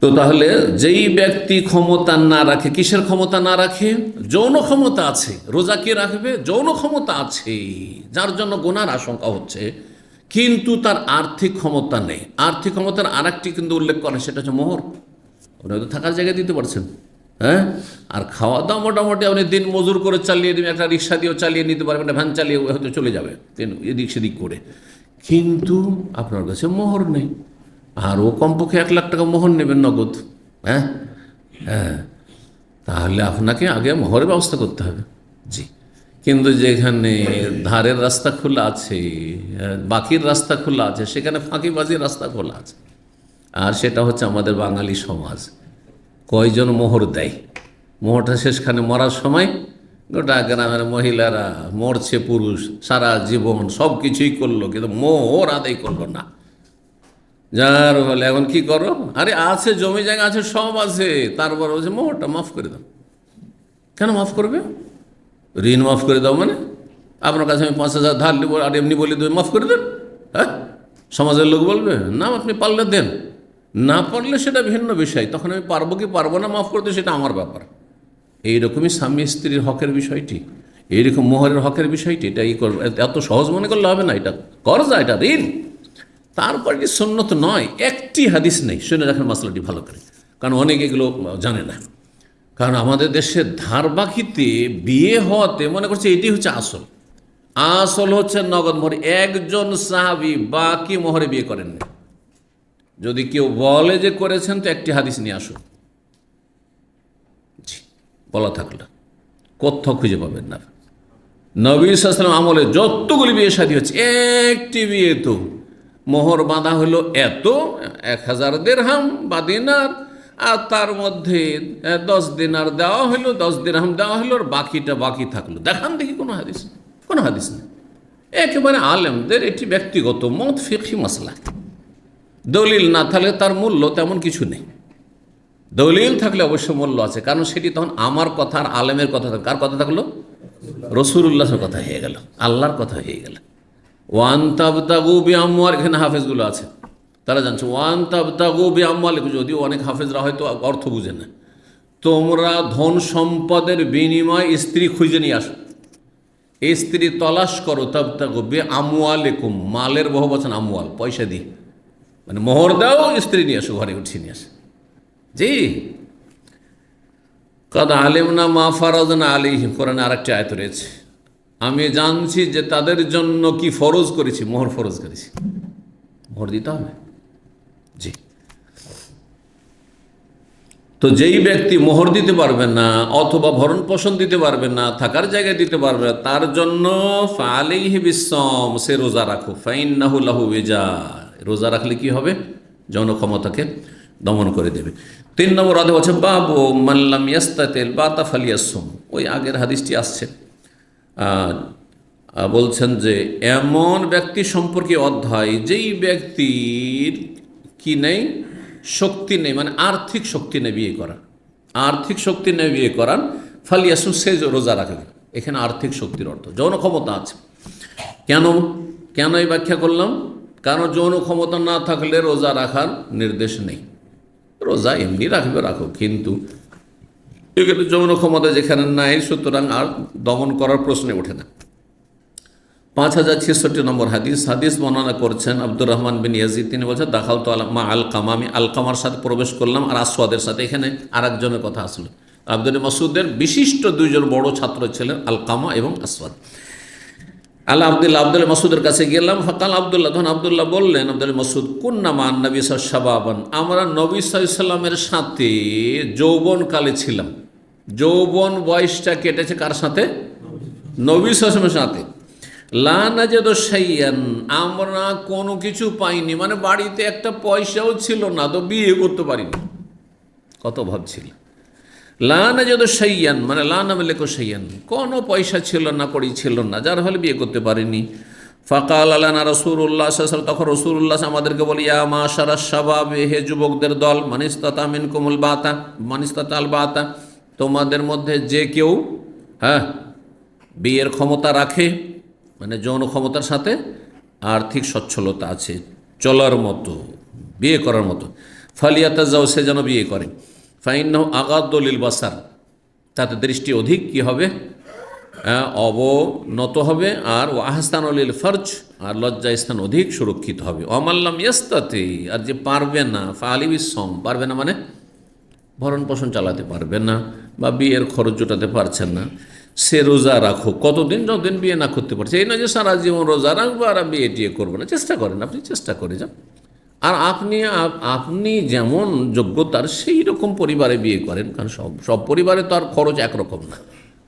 তো তাহলে যেই ব্যক্তি ক্ষমতা না রাখে, কিসের ক্ষমতা না রাখে? যৌন ক্ষমতা আছে, রোজা কে রাখবে? যৌন ক্ষমতা আছে, যার জন্য গুনার আশঙ্কা হচ্ছে, কিন্তু তার আর্থিক ক্ষমতা নেই। আর্থিক ক্ষমতার আর একটি কিন্তু উল্লেখ করে, সেটা হচ্ছে মোহর। আপনি হয়তো থাকার জায়গায় দিতে পারছেন, হ্যাঁ, আর খাওয়া দাওয়া মোটামুটি আপনি দিন মজুর করে চালিয়ে দেবেন, একটা রিক্সা দিয়েও চালিয়ে নিতে পারবেন, ভ্যান চালিয়ে হয়তো চলে যাবে এদিক সেদিক করে, কিন্তু আপনার কাছে মোহর নেই। আর ও কমপক্ষে 1 লাখ টাকা মোহর নেবেন নগদ, হ্যাঁ হ্যাঁ, তাহলে আপনাকে আগে মোহরের ব্যবস্থা করতে হবে। জি, কিন্তু যেখানে ধারের রাস্তা খোলা আছে, বাকির রাস্তা খোলা আছে, সেখানে ফাঁকিবাজির রাস্তা খোলা আছে। আর সেটা হচ্ছে আমাদের বাঙালি সমাজ। কয়জন মোহর দেয়? মোহরটা শেষখানে মরার সময় গোটা গ্রামের মহিলারা মরছে, পুরুষ সারা জীবন সব কিছুই করলো, কিন্তু মোহর আদায় করলো না। যার বলে এখন কি করো? আরে আছে, জমি জায়গা আছে, সব আছে, তারপর বলছে মোহরটা মাফ করে দাও। কেন মাফ করবে? ঋণ মাফ করে দাও মানে আপনার কাছে আমি 5,000 ধার নেব আর এমনি বলে দেবে মাফ করে দেন? হ্যাঁ, সমাজের লোক বলবে না আপনি পারলে দেন, না পারলে সেটা ভিন্ন বিষয়, তখন আমি পারবো কি পারবো না মাফ করতে সেটা আমার ব্যাপার। এইরকমই স্বামী স্ত্রীর হকের বিষয়টি, এইরকম মোহরের হকের বিষয়টি, এটা এত সহজ মনে করলে হবে না। এটা কর্জা, এটা ঋণ। তারপর এটি সুন্নত নয়, একটি হাদিস নেই। শুনে রাখেন মশলাটি ভালো করে, কারণ অনেকে এগুলো জানে না। কারণ আমাদের দেশে ধার বাকিতে বিয়ে হওয়াতে মনে করছে এটি হচ্ছে আসল। আসল হচ্ছে নগদ মোহর। একজন সাহাবী বাকি মোহরে বিয়ে করেননি। যদি কেউ বলে যে করেছেন তো একটি হাদিস নিয়ে আসুন। জি, বলা থাকলো কোথাও খুঁজে পাবেন না। নবী সাল্লাল্লাহু আলাইহি ওয়াসাল্লাম আমলে যতগুলি বিয়ে শাদী হচ্ছে, একটি বিয়ে তো মোহর বাঁধা হলো এত 1000 দিরহাম বা দিনার, আর তার মধ্যে 10 দিনার দেওয়া হলো, 10 দিরহাম দেওয়া হলো, আর বাকিটা বাকি থাকলো। দেখান দেখি কোনো হাদিস, কোনো হাদিস নেই। একেবারে আলেমদের এটি ব্যক্তিগত মত, ফিকহি মাসলা। দলিল না থাকলে তার মূল্য তেমন কিছু নেই, দলিল থাকলে অবশ্য মূল্য আছে, কারণ সেটি তখন আমার কথা আর আলেমের কথা। কার কথা থাকলো? রসুলুল্লাহর কথা হয়ে গেল, আল্লাহর কথা হয়ে গেল। ওয়ান তাবতাগু বিআমওয়াল, এখানে হাফেজগুলো আছে, তারা জানছে ওয়ান তাবতাগু বিআমওয়াল, যদিও অনেক হাফেজরা হয়তো অর্থ বুঝে না। তোমরা ধন সম্পদের বিনিময়ে স্ত্রী খুঁজে নিয়ে আসো, স্ত্রী তলাশ করো। তাবতাগু বিআমওয়ালিকুম, মালের বহু বচন আমওয়াল, পয়সা দিয়ে, মানে মোহর দাও, স্ত্রী নিয়ে আসো, ঘরে উঠিয়ে নিয়ে আসো। জি, কাদ আলিমনা মা ফারাজনা আলাইহিম, কোরআনে আরেকটি আয়াত রয়েছে, আমি জানছি যে তাদের জন্য কি ফরজ করেছি, মোহর ফরজ করেছি। মোহর দিতে হবে। জি, তো যেই ব্যক্তি মোহর দিতে পারবে না অথবা ভরণ পোষণ দিতে পারবে না, থাকার জায়গায় দিতে পারবে না, তার জন্য ফালাইহি বিসসাম, সে রোজা রাখো। ফাইন্নাহু লাহু ওয়াজা, রোজা রাখলে কি হবে? যৌন ক্ষমতাকে দমন করে দেবে। 3 নম্বর আদেশ হচ্ছে বাবু মাল্লাম ইয়াস্তাতিল বাতা ফালিয়াসুম। ওই আগের হাদিসটি আসছে, বলছেন যে এমন ব্যক্তি সম্পর্কে অধ্যায়, যেই ব্যক্তির কি নেই, শক্তি নেই, মানে আর্থিক শক্তি নেই বিয়ে করার, আর্থিক শক্তি নেই বিয়ে করার, ফালিয়াসুম, সে রোজা রাখবে। এখানে আর্থিক শক্তির অর্থ যৌন ক্ষমতা আছে। কেন এই ব্যাখ্যা করলাম? কারণ যৌন ক্ষমতা না থাকলে রোজা রাখার নির্দেশ নেই। রোজা এমনি রাখবে, রাখো, কিন্তু এখানে যৌন ক্ষমতা যেখানে নাই, সুতরাং আর দমন করার প্রশ্নে ওঠে না। 5066 নম্বর হাদিস বর্ণনা করছেন আব্দুর রহমান বিন ইয়াজিদ। তিনি বলছেন দাখাল তো মা আলকামা, আমি আলকামার সাথে প্রবেশ করলাম, আর আসওয়াদের সাথে। এখানে আর একজনের কথা আসলো, আব্দুল মাসউদের বিশিষ্ট 2 জন বড় ছাত্র ছিলেন আলকামা এবং আসওয়াদ। আব্দুল মাসউদের কাছে গেলাম। ফকাল আব্দুল্লাহ, তখন আব্দুল্লাহ বললেন, আব্দুল মাসউদ, কুন্না মা নবী শাবাবান, আমরা নবী সাল্লাল্লাহু আলাইহি ওয়াসাল্লামের সাথে যৌবনকালে ছিলাম। যৌবন বয়সটা কেটেছে কার সাথে? নবী সাল্লাল্লাহু আলাইহি ওয়াসাল্লামের সাথে। লা নাজাদু শাইয়ান, আমরা কোনো কিছু পাইনি, মানে বাড়িতে একটা পয়সাও ছিল না, তো বিয়ে করতে পারিনি। কত ভাব ছিল। লা নাজাদু শাইয়ান, মানে লা নামলিকু শাইয়ান, কোনো পয়সা ছিল না, কড়ি ছিল না, যার ফলে বিয়ে করতে পারিনি। ফাকাল লানা রাসূলুল্লাহ সাল্লাল্লাহু আলাইহি ওয়াসাল্লাম, তখন রাসূলুল্লাহ আমাদেরকে বলি, ইয়া মাশারাশ শাবাব, হে যুবকদের দল, মানিস্তাতা মিনকুমুল বাতা, মানিস্তাতাল বাতা, তোমাদের মধ্যে যে কেউ বিয়ের ক্ষমতা রাখে, মানে যৌন ক্ষমতার সাথে আর্থিক সচ্ছলতা আছে, চলার মতো, বিয়ে করার মতো, ফালিয়াতাজাও, সে যেন বিয়ে করে। ফাইন্নাহু আগাদ্দু লিল বাসার, তাতে দৃষ্টি অধিক কি হবে? অবনত হবে। আর ও আহসানু লিল ফারজ, আর লজ্জা স্থান অধিক সুরক্ষিত হবে। অমাল্লাম ইয়াস্তাতি, আর যে পারবে না, ফালি বিসম, পারবে না মানে ভরণ পোষণ চালাতে পারবে না বা বিয়ের খরচ জোটাতে পারছেন না, সে রোজা রাখো। কতদিন? যতদিন বিয়ে না করতে পারছে। এই নয় যে সারা জীবন রোজা রাখবো আর বিয়ে টিয়ে করবো না। চেষ্টা করেন, আপনি চেষ্টা করে যান। আর আপনি যেমন যোগ্যতার সেই রকম পরিবারে বিয়ে করেন, কারণ সব পরিবারে তো আর খরচ একরকম না।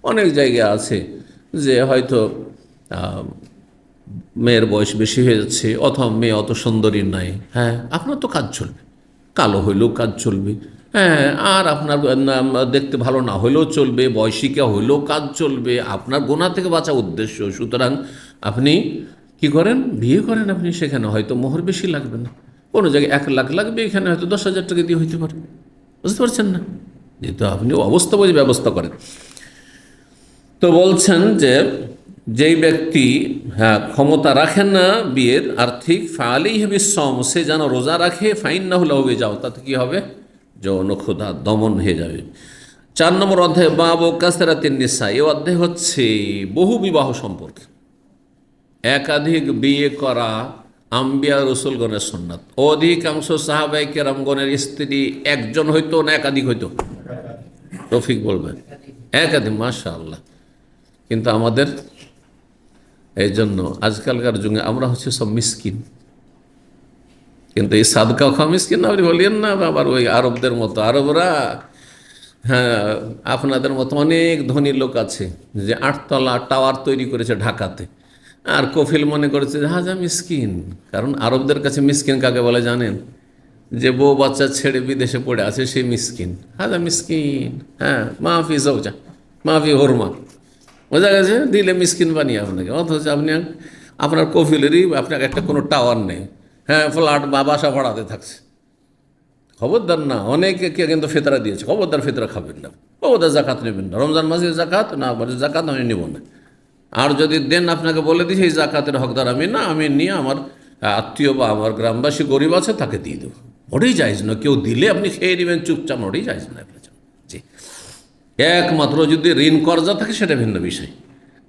অনেক জায়গায় আছে যে হয়তো মেয়ের বয়স বেশি হয়ে যাচ্ছে, অথবা মেয়ে অত সুন্দরী নাই, আপনার তো কাজ চলবে, কালো হইলেও কাজ চলবে, আর আপনার দেখতে ভালো না হইলেও চলবে, বয়সিকা হইলেও কাজ চলবে, আপনার গুনাহ থেকে বাঁচা উদ্দেশ্য। সুতরাং আপনি কি করেন? বিয়ে করেন। আপনি সেখানে হয়তো মোহর বেশি লাগবে না, কোনো জায়গায় 1 লাখ লাগবে, এখানে হয়তো 10,000 টাকা দিয়ে হইতে পারে। বুঝতে পারছেন না? যেহেতু আপনি অবস্থা বুঝে ব্যবস্থা করেন। তো বলছেন যে যেই ব্যক্তি ক্ষমতা রাখেন না বিয়ের আর্থিক, ফালাইহি বিসসাম, সে যেন রোজা রাখে। ফাইন্নাহু লাহু ওয়াজাউ, তাতে কি হবে? যৌন ক্ষুধা দমন হয়ে যাবে। 4 নম্বর অধ্যায় বাবু কাসরাতিন নিসা, এই অধ্যায় হচ্ছে বহু বিবাহ সম্পর্কে। একাধিক বিয়ে করা আম্বিয়া রসুলগণের সুন্নাত। অধিকাংশ সাহাবায়ে কেরামগণের স্ত্রী একজন হইতো না একাধিক হইতো? রফিক বলবেন একাধিক, মাশাআল্লাহ। কিন্তু আমাদের এই জন্য আজকালকার যুগে আমরা হচ্ছে সব মিসকিন। কিন্তু এই সাদকা খাওয়া মিসকিন আপনি বলিয়েন না, আবার ওই আরবদের মতো। আরবরা হ্যাঁ, আপনাদের মতো অনেক ধনী লোক আছে যে 8 তলা টাওয়ার তৈরি করেছে ঢাকাতে, আর কফিল মনে করেছে যে হাজা মিসকিন। কারণ আরবদের কাছে মিসকিন কাকে বলে জানেন? যে বউ বাচ্চা ছেড়ে বিদেশে পড়ে আছে সেই মিসকিন, হাজা মিসকিন। হ্যাঁ, মাফি জৌজা, মাফি হরমা, বোঝা গেছে? দিলে মিসকিন বানিয়ে আপনাকে। অথচ আপনি আপনার কফিলেরই আপনার একটা কোনো টাওয়ার নেই, হ্যাঁ, ফ্ল্যাট বা বাসা ভাড়াতে থাকছে। খবরদার না, অনেকে কিন্তু ফেতরা দিয়েছে, খবরদার ফেতরা খাবেন না, খবরদার জাকাত নেবেন না, রমজান মাসে জাকাত না, বলে জাকাত আমি নেব না। আর যদি দেন আপনাকে বলে দিই এই জাকাতের হকদার আমি না, আমি নিয়ে আমার আত্মীয় বা আমার গ্রামবাসী গরিব আছে তাকে দিয়ে দেবো। ওটাই যাইজ না, কেউ দিলে আপনি খেয়ে নেবেন চুপচাপ, ওটাই যাইজ না। জি, একমাত্র যদি ঋণ কর্জা থাকে সেটা ভিন্ন বিষয়,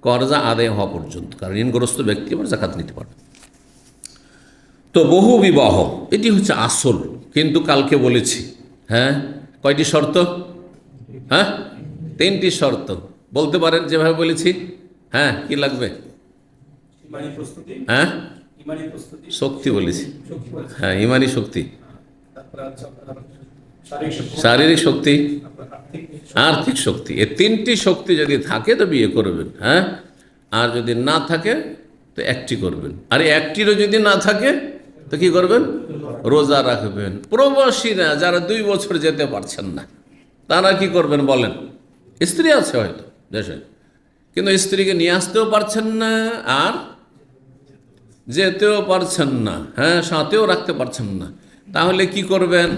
কর্জা আদায় হওয়া পর্যন্ত, কারণ ঋণগ্রস্ত ব্যক্তি আবার জাকাত নিতে পারবে। তো বহু বিবাহ এটি হচ্ছে আসল, কিন্তু কালকে বলেছি, হ্যাঁ, কয়টি শর্ত? হ্যাঁ, 3টি শর্ত বলতে পারেন যেভাবে বলেছি। হ্যাঁ, কি লাগবে? হ্যাঁ, শক্তি বলেছি। হ্যাঁ, ইমানি শক্তি, শারীরিক শক্তি, আর্থিক শক্তি। এই 3টি শক্তি যদি থাকে তো বিয়ে করবেন। হ্যাঁ, আর যদি না থাকে তো একটি করবেন, আর একটিরও যদি না থাকে তো কি করবেন? রোজা রাখবেন। প্রবাসীরা যারা 2 বছর যেতে পারছেন না তারা কি করবেন বলেন? স্ত্রী আছে হয়তো দেশে, কিন্তু স্ত্রীকে নিয়ে আসতেও পারছেন না আর যেতেও পারছেন না, হ্যাঁ, সাথেও রাখতে পারছেন না, তাহলে কি করবেন?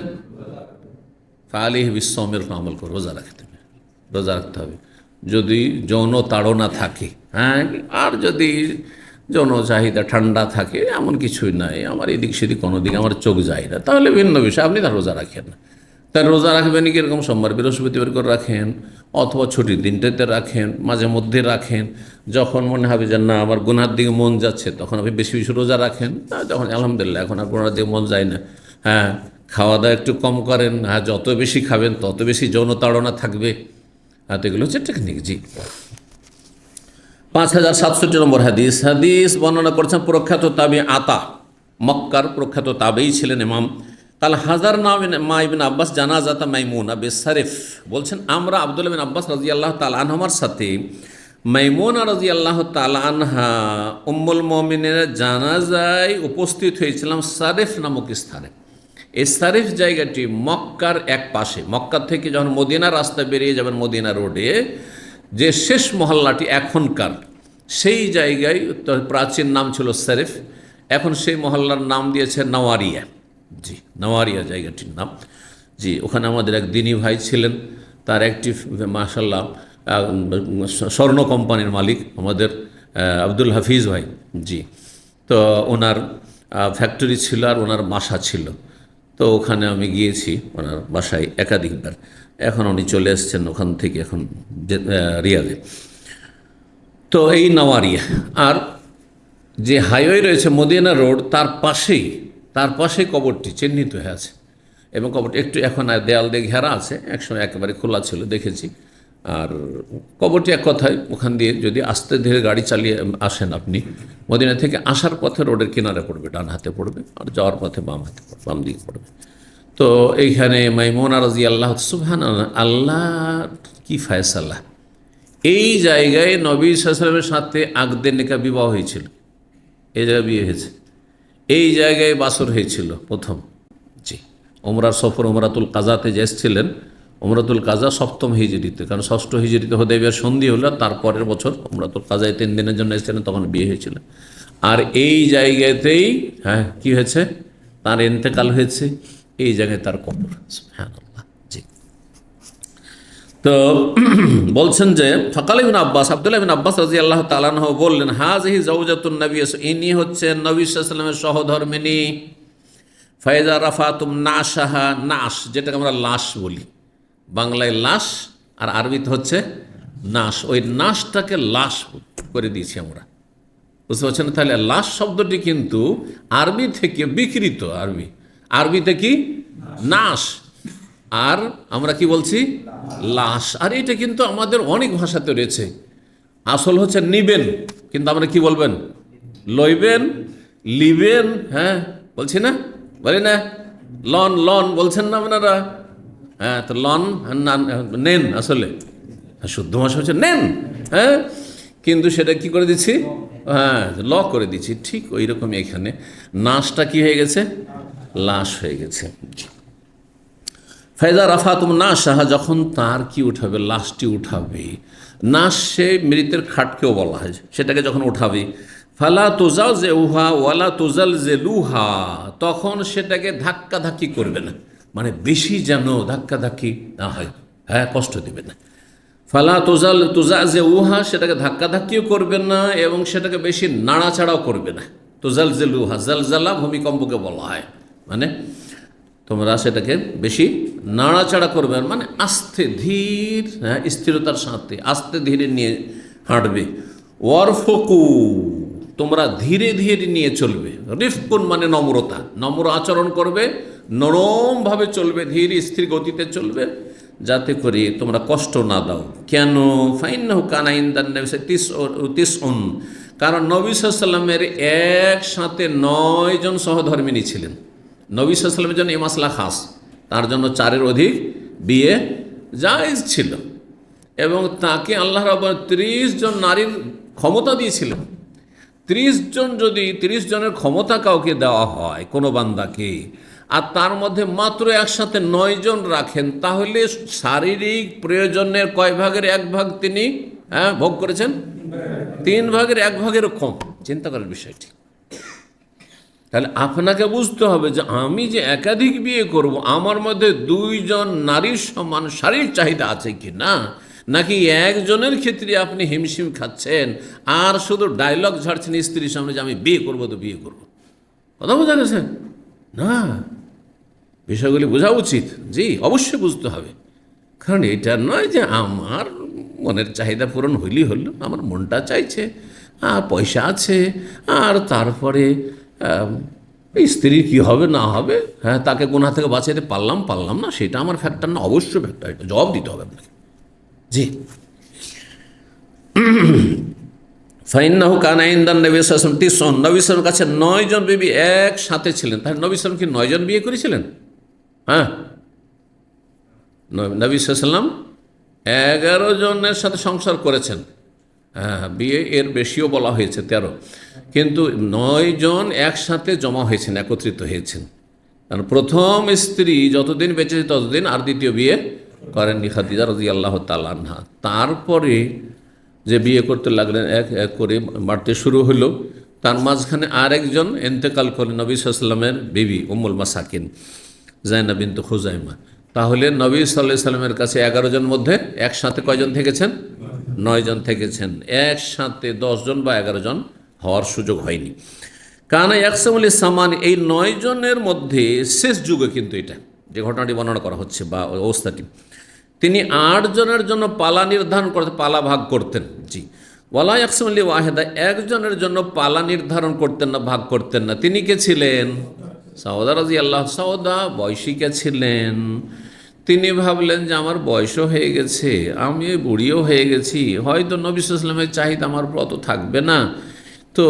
ফালিহ বিশ্বমের আমল করে রোজা রাখতে হবে, রোজা রাখতে হবে। যদি যৌন তাড়না থাকে, হ্যাঁ, আর যদি যৌন চাহিদা ঠান্ডা থাকে, এমন কিছুই নাই, আমার এদিক সেদিক কোনো দিকে আমার চোখ যায় না, তাহলে ভিন্ন বিষয়, আপনি তার রোজা রাখেন না। তার রোজা রাখবেন কীরকম? সোমবার বৃহস্পতিবার করে রাখেন, অথবা ছুটির দিনটাতে রাখেন, মাঝে মধ্যে রাখেন। যখন মনে হবে যে না আমার গুনার দিকে মন যাচ্ছে তখন আপনি বেশি বেশি রোজা রাখেন। যখন আলহামদুলিল্লাহ এখন আর গুনার দিকে মন যায় না, হ্যাঁ, খাওয়া দাওয়া একটু কম করেন, হ্যাঁ, যত বেশি খাবেন তত বেশি যৌন তাড়না থাকবে। হ্যাঁ, তো এগুলো হচ্ছে টেকনিক। জি, 5067 নম্বর হাদিস। হাদিস বর্ণনা করছেন প্রখ্যাত তাবি আতা, মক্কার প্রখ্যাত তাবেই ছিলেন ইমাম। কাল হাজার মা ইবনে আব্বাস জানাজাতা মাইমুনা বেসারিফ, বলছেন আমরা আব্দুল্লাহ বিন আব্বাস রাদিয়াল্লাহু তাআলা আনহুমার সাথে মাইমুনা রাদিয়াল্লাহু তাআলা আনহা উম্মুল মুমিনের জানাজায় উপস্থিত হয়েছিলাম সারিফ নামক স্থানে। এই সারিফ জায়গাটি মক্কার এক পাশে, মক্কা থেকে যখন মদিনা রাস্তা বেরিয়ে যাবেন মদিনা রোডে, যে শেষ মহল্লাটি এখনকার, সেই জায়গায় প্রাচীন নাম ছিল সারিফ, এখন সেই মহল্লার নাম দিয়েছে নওয়ারিয়া। জি, নওয়ারিয়া জায়গাটির নাম। জি, ওখানে আমাদের এক দিনী ভাই ছিলেন, তার একটি মাশাল্লাহ স্বর্ণ কোম্পানির মালিক আমাদের আব্দুল হাফিজ ভাই। জি, তো ওনার ফ্যাক্টরি ছিল আর ওনার বাসা ছিল, তো ওখানে আমি গিয়েছি ওনার বাসায় একাধিকবার। এখন উনি চলে এসছেন ওখান থেকে এখন রিয়াদে। তো এই নওয়ারিয়া, আর যে হাইওয়ে রয়েছে মদিনা রোড তার পাশেই কবরটি চিহ্নিত হয়ে আছে, এবং কবরটি একটু এখন আর দেয়াল দিয়ে ঘেরা আছে, একসময় একেবারে খোলা ছিল দেখেছি। আর কবরটি এক কথায় ওখান দিয়ে যদি আস্তে ধীরে গাড়ি চালিয়ে আসেন আপনি, মদিনা থেকে আসার পথে রোডের কিনারে পড়বে, ডান হাতে পড়বে, আর যাওয়ার পথে বাম দিকে পড়বে। তো এইখানে মাইমুনা রাদিয়াল্লাহু সুবহানাল্লাহ, আল্লাহ কি ফয়সালা, এই জায়গায় নবী সাল্লাল্লাহু আলাইহি ওয়াসাল্লামের সাথে আকদে নিকাহ বিবাহ হয়েছিল, এই জায়গায় বিয়ে হয়েছে, এই জায়গায় বাসর হয়েছিল প্রথম। জি, ওমরার সফর ওমরাতুল কাজাতে যে এসেছিলেন, ওমরাতুল কাজা 7ম হিজরিতে, কারণ 6ষ্ঠ হিজরিতে হুদায়বিয়ার সন্ধি হলো, তারপরের বছর ওমরাতুল কাজায় 3 দিনের জন্য এসেছিলেন, তখন বিয়ে হয়েছিল। আর এই জায়গাতেই, হ্যাঁ, কি হয়েছে, তার ইন্তেকাল হয়েছে, এই জায়গায় তার কবর। সুবহানাল্লাহ। জি, তো বলছেন যে ফাকাল ইবনে আব্বাস, আব্দুল্লাহ ইবনে আব্বাস রাদিয়াল্লাহু তাআলা আনহু বললেন, হাযিহি যাওজাতুন নবী, ইনি হচ্ছেন নবী সাল্লাল্লাহু আলাইহি ওয়াসাল্লামের সহধর্মিণী। ফাইজা রাফাতুম নাশাহা, নাশ যেটাকে আমরা লাশ বলি, বাংলায় লাশ আর আরবিতে হচ্ছে নাশ, ওই নাশটাকে লাশ করে দিয়েছি আমরা, বুঝতে পারছেন? তাহলে লাশ শব্দটি কিন্তু আরবি থেকে বিকৃত, আরবিতে কি নাশ, আর আমরা কি বলছি লাশ। আর এটা কিন্তু আমাদের অনেক ভাষাতে রয়েছে। আসল হচ্ছে নিবেন, কিন্তু আমরা কি বলবেন? লইবেন, লিবেন, হ্যাঁ, বলছি না, বলি না, লন বলছেন না আপনারা? হ্যাঁ, তো লন নেন, আসলে শুদ্ধ ভাষা হচ্ছে নেন, হ্যাঁ, কিন্তু সেটা কি করে দিচ্ছি, হ্যাঁ, ল করে দিচ্ছি। ঠিক ওই রকমই এখানে নাশটা কি হয়ে গেছে, লাশ হয়ে গেছে। ফায়দা রাফা তুম না সাহা, যখন তার কি উঠাবে, লাশটি উঠাবে। নাশ সে মৃতের খাটকেও বলা হয়, সেটাকে যখন উঠাবে, ফালা তোজাল যে উহা ওয়ালা তোজাল যে লুহা, তখন সেটাকে ধাক্কাধাক্কি করবে না, মানে বেশি যেন ধাক্কাধাক্কি না হয়, হ্যাঁ, কষ্ট দেবে না। ফালা তোজাল তোজা যে উহা, সেটাকে ধাক্কাধাক্কিও করবে না এবং সেটাকে বেশি নাড়াচাড়াও করবে না। তোজাল যে লুহা, জালজালা ভূমিকম্পকে বলা হয়, মানে তোমরা সেটাকে বেশি নাড়াচাড়া করবে, মানে আস্তে ধীর, হ্যাঁ, স্থিরতার সাথে আস্তে ধীরে নিয়ে হাঁটবে। ওয়ারফকু, তোমরা ধীরে ধীরে নিয়ে চলবে। রিফকুন মানে নম্রতা, নম্র আচরণ করবে, নরমভাবে চলবে, ধীর স্থির গতিতে চলবে, যাতে করে তোমরা কষ্ট না দাও। কেন? ফাইন্নাহু কানা ইনদান নবী তিসউন, কারণ নবী সাল্লাল্লাহু আলাইহি ওয়াসাল্লামের একসাথে 9 জন সহধর্মিণী ছিলেন। নবী সাল্লাল্লাহু আলাইহি ওয়াসাল্লামের জন্য এই মাসলা খাস, তার জন্য 4-এর অধিক বিয়ে জায়েজ ছিল, এবং তাকে আল্লাহ রাব্বুল 30 জন নারীর ক্ষমতা দিয়েছিলেন। 30 জন, যদি 30 জনের ক্ষমতা কাউকে দেওয়া হয় কোনো বান্দাকে, আর তার মধ্যে মাত্র একসাথে 9 জন রাখেন, তাহলে শারীরিক প্রয়োজনের কয় ভাগের 1 ভাগ তিনি, হ্যাঁ, ভোগ করেছেন? 3 ভাগের 1 ভাগেরও কম। চিন্তা করার বিষয়টি। তাহলে আপনাকে বুঝতে হবে যে আমি যে একাধিক বিয়ে করব, আমার মধ্যে 2 জন নারীর সমান শারীরিক চাহিদা আছে কি না, নাকি একজনের ক্ষেত্রে আপনি হিমশিম খাচ্ছেন আর শুধু ডায়লগ ঝাড়ছেন স্ত্রীর সামনে যে আমি বিয়ে করবো তো বিয়ে করবো। কথা বোঝা গেছে না? বিষয়গুলি বোঝা উচিত। জি, অবশ্যই বুঝতে হবে। কারণ এটা নয় যে আমার মনের চাহিদা পূরণ হইলেই হলো, আমার মনটা চাইছে, আর পয়সা আছে, আর তারপরে স্ত্রী কি হবে না হবে, হ্যাঁ, তাকে গুনাহ থেকে বাঁচাতে পারলাম না, সেটা আমার ফ্যাক্টর না, অবশ্যই ফ্যাক্টর, এটা জবাব দিতে হবে আপনাকে। জি, ফাইন্নাহু কানা ইনদান নবী সাল্লাল্লাহু আলাইহি ওয়াসাল্লাম তিসউন, নবী সাল্লাল্লাহু আলাইহি ওয়াসাল্লামের কাছে 9 জন বিবি একসাথে ছিলেন। তাহলে নবী সাল্লাল্লাহু আলাইহি ওয়াসাল্লাম কি 9 জন বিয়ে করেছিলেন? হ্যাঁ, নবী সাল্লাল্লাহু আলাইহি ওয়াসাল্লাম 11 জনের সাথে সংসার করেছেন। হ্যাঁ, বিয়ে এর বেশিও বলা হয়েছে 13, কিন্তু 9 জন একসাথে জমা হয়েছেন, একত্রিত হয়েছেন। কারণ প্রথম স্ত্রী যতদিন বেঁচে ততদিন আর দ্বিতীয় বিয়ে করেননি, খাদিজা রাদিয়াল্লাহু তাআলা আনহা। তারপরে যে বিয়ে করতে লাগলেন, এক এক করে বাড়তে শুরু হলো, তার মাঝখানে আরেকজন ইন্তেকাল করলেন, নবী সাল্লাল্লাহু আলাইহি ওয়াসাল্লামের বিবি উম্মুল মাসাকিন যায়নাব বিনত খুজাইমা। তাহলে নবী সাল্লাল্লাহু আলাইহি ওয়াসাল্লামের কাছে 11 জন মধ্যে একসাথে কয়জন থেকেছেন? 9 জন থেকেছেন। একসাথে 10 জন বা 11 জন হওয়ার সুযোগ হয়নি। কানা ইয়াকসামুল সামান, এই 9 জনের মধ্যে শেষ যুগে কিন্তু এটা যে ঘটনাটি বর্ণনা করা হচ্ছে বা অবস্থাটি, তিনি 8 জনের জন্য পালা নির্ধারণ করতেন, পালা ভাগ করতেন। জি, ওয়ালা ইয়াকসামুল ওয়াহিদা, একজনের জন্য পালা নির্ধারণ করতেন না, ভাগ করতেন না। তিনি কে ছিলেন? সাউদা রাদিয়াল্লাহু, সাউদা বয়সিকা ছিলেন। তিনি ভাবলেন যে আমার বয়সও হয়ে গেছে, আমি বুড়িও হয়ে গেছি, হয়তো নবী সাল্লাল্লাহু আলাইহি ওয়াসাল্লামের চাহিদা আমার অত থাকবে না, তো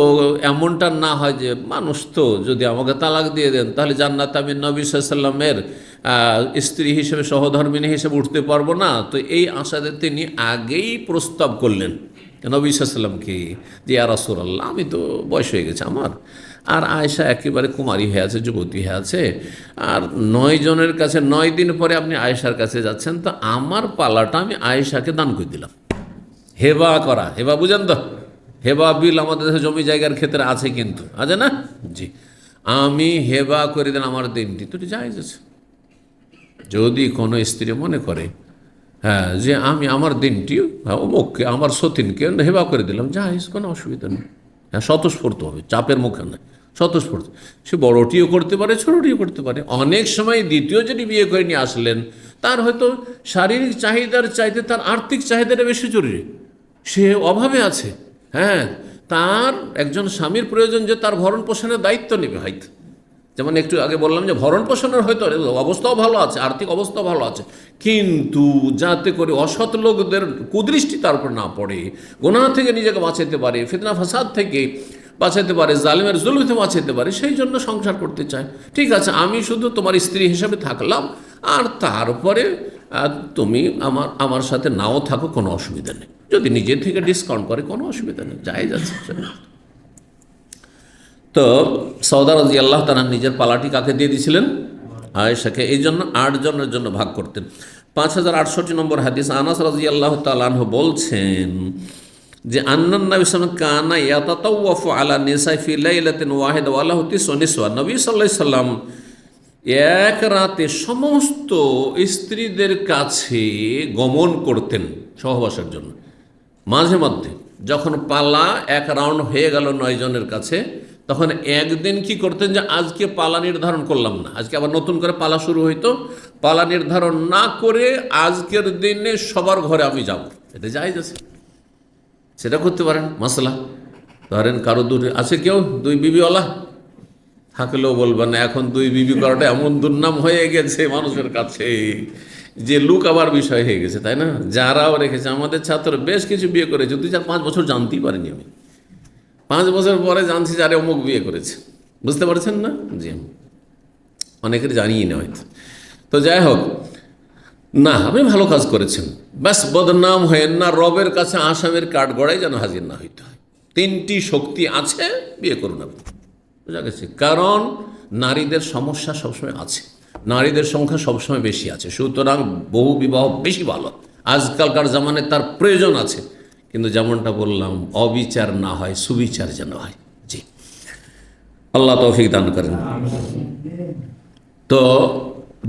এমনটা না হয় যে মানুষ তো যদি আমাকে তালাক দিয়ে দেন তাহলে জান্নাতে আমি নবী সাল্লাল্লাহু আলাইহি ওয়াসাল্লামের স্ত্রী হিসেবে, সহধর্মিণী হিসেবে উঠতে পারবো না। তো এই আশাতে তিনি আগেই প্রস্তাব করলেন নবী সাল্লাল্লাহু আলাইহি ওয়াসাল্লামকে যে ইয়া রাসূলুল্লাহ, আমি তো বয়স হয়ে গেছে আমার, আর আয়েশা একেবারে কুমারী হয়ে আছে, যুবতী হয়ে আছে, আর 9 জনের কাছে 9 দিন পরে আপনি আয়েশার কাছে যাচ্ছেন, তো আমার পালাটা আমি আয়েশাকে দান করে দিলাম। হেবা করা, হেবা বুঝেন তো? হেবা বিল আমাদের দেশে জমি জায়গার ক্ষেত্রে আছে, কিন্তু আছে না? জি, আমি হেবা করে দিলাম আমার দিনটি, তো জায়েজ আছে। যদি কোনো স্ত্রী মনে করে হ্যাঁ যে আমি আমার দিনটি অমুককে, আমার সতীনকে হেবা করে দিলাম, জায়েজ, কোনো অসুবিধা নেই। হ্যাঁ, স্বতঃস্ফূর্ত হবে, চাপের মুখে নয়, স্বতঃস্ফূর্ত। সে বড়টিও করতে পারে, ছোটটিও করতে পারে। অনেক সময় দ্বিতীয় যদি বিয়ে করে নিয়ে আসলেন, তার হয়তো শারীরিক চাহিদার চাইতে তার আর্থিক চাহিদাটা বেশি জরুরি, সে অভাবে আছে। হ্যাঁ, তার একজন স্বামীর প্রয়োজন যে তার ভরণ পোষণের দায়িত্ব নেবে হয়তো। যেমন একটু আগে বললাম যে ভরণ পোষণের হয়তো অবস্থাও ভালো আছে, আর্থিক অবস্থাও ভালো আছে, কিন্তু যাতে করে অসৎ লোকদের কুদৃষ্টি তার উপর না পড়ে, গুনাহ থেকে নিজেকে বাঁচাতে পারে, ফিতনা ফাসাদ থেকে বাঁচাতে পারে, জালিমের জুলুম থেকে বাঁচাতে পারে, সেই জন্য সংসার করতে চায়। ঠিক আছে, আমি শুধু তোমার স্ত্রী হিসেবে থাকলাম, আর তারপরে তুমি আমার সাথে নাও থাকো, কোনো অসুবিধা নেই। যদি নিজের থেকে ডিসকাউন্ট করে কোনো অসুবিধা নেই, যাই যাচ্ছে। তো সৌদা রাদিয়াল্লাহু তাআলা নিজের পালাটি কাকে দিয়ে দিয়েছিলেন? আয়েশাকে। এই জন্য 8 জনের জন্য ভাগ করতেন। 5068 নম্বর হাদিস, আনাস রাদিয়াল্লাহু তাআলা আনহু বলছেন যে আন্নান নবী সাল্লাল্লাহু আলাইহি ওয়াসাল্লাম কানা ইয়াতাতাওয়াফু আলা নিসাই ফি লাইলাতিন ওয়াহিদা ওয়া লাহু তিসউ নিসওয়া। নবী সাল্লাল্লাহু আলাইহি ওয়াসাল্লাম এক রাতে সমস্ত স্ত্রীদের কাছে গমন করতেন সহবাসের জন্য। মাঝে মধ্যে যখন পালা এক রাউন্ড হয়ে গেল 9 জনের কাছে, তখন একদিন কি করতেন যে আজকে পালা নির্ধারণ করলাম না, আজকে আবার নতুন করে পালা শুরু হইতো। পালা নির্ধারণ না করে আজকের দিনে সবার ঘরে আমি যাব, এটা জায়েজ আছে, সেটা করতে পারেন। মাসলা ধরেন কারো দূরে আছে কেউ 2 বিবিওয়ালা, থাকলেও বলবেন না। এখন 2 বিবি করাটা এমন দুর্নাম হয়ে গেছে মানুষের কাছে যে লুক আবার বিষয় হয়ে গেছে, তাই না? যারাও রেখেছে, আমাদের ছাত্র বেশ কিছু বিয়ে করেছে, 2-4-5 বছর জানতেই পারিনি আমি। 5 বছর পরে জানছি যারে অমুক বিয়ে করেছে। বুঝতে পারছেন না? জি, অনেকের জানিয়ে না হয়তো। তো যাই হোক, না আপনি ভালো কাজ করেছেন, ব্যাস বদনাম হয়ে না, রবের কাছে আসামের কাঠ গড়াই যেন হাজির না হইতে হয়। 3টি শক্তি আছে, বিয়ে করুন আপনি, বুঝা গেছে? কারণ নারীদের সমস্যা সবসময় আছে, নারীদের সংখ্যা সবসময় বেশি আছে, সুতরাং বহু বিবাহ বেশি ভালো। আজকালকার জামানায় তার প্রয়োজন আছে, কিন্তু যেমনটা বললাম, অবিচার না হয়, সুবিচার যেন হয়। জি, আল্লাহ তৌফিক দান করেন। তো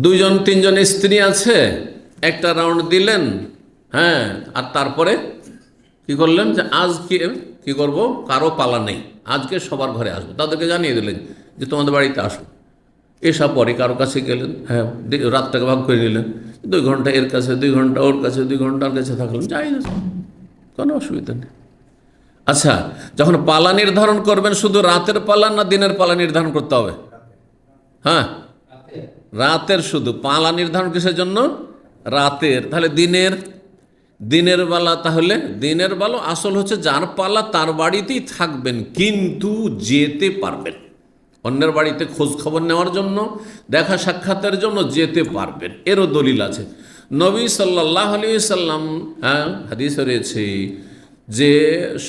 2-3 স্ত্রী আছে, একটা রাউন্ড দিলেন, হ্যাঁ, আর তারপরে কি করলেন যে আজকে কি করব, কারো পালা নেই, আজকে সবার ঘরে আসবো। তাদেরকে জানিয়ে দিলেন যে তোমাদের বাড়িতে আসবো। এসব পরে কারো কাছে গেলেন, হ্যাঁ, রাতটাকে ভাগ করে নিলেন, 2 ঘন্টা এর কাছে, 2 ঘন্টা ওর কাছে, 2 ঘন্টা ওর কাছে থাকলেন, যাই না, কোনো অসুবিধা নেই। আচ্ছা, যখন পালা নির্ধারণ করবেন, শুধু রাতের পালা না দিনের পালা নির্ধারণ করতে হবে? হ্যাঁ, রাতের শুধু পালা নির্ধারণ কিসের জন্য? রাতের। তাহলে দিনের বেলা, তাহলে দিনের বেলা আসল হচ্ছে যার পালা তার বাড়িতেই থাকবেন, কিন্তু যেতে পারবেন অন্যের বাড়িতে খোঁজ খবর নেওয়ার জন্য, দেখা সাক্ষাতের জন্য যেতে পারবেন। এরও দলিল আছে। নবী সাল্লাল্লাহু আলাইহি সাল্লাম, হ্যাঁ, হাদিসে রয়েছে যে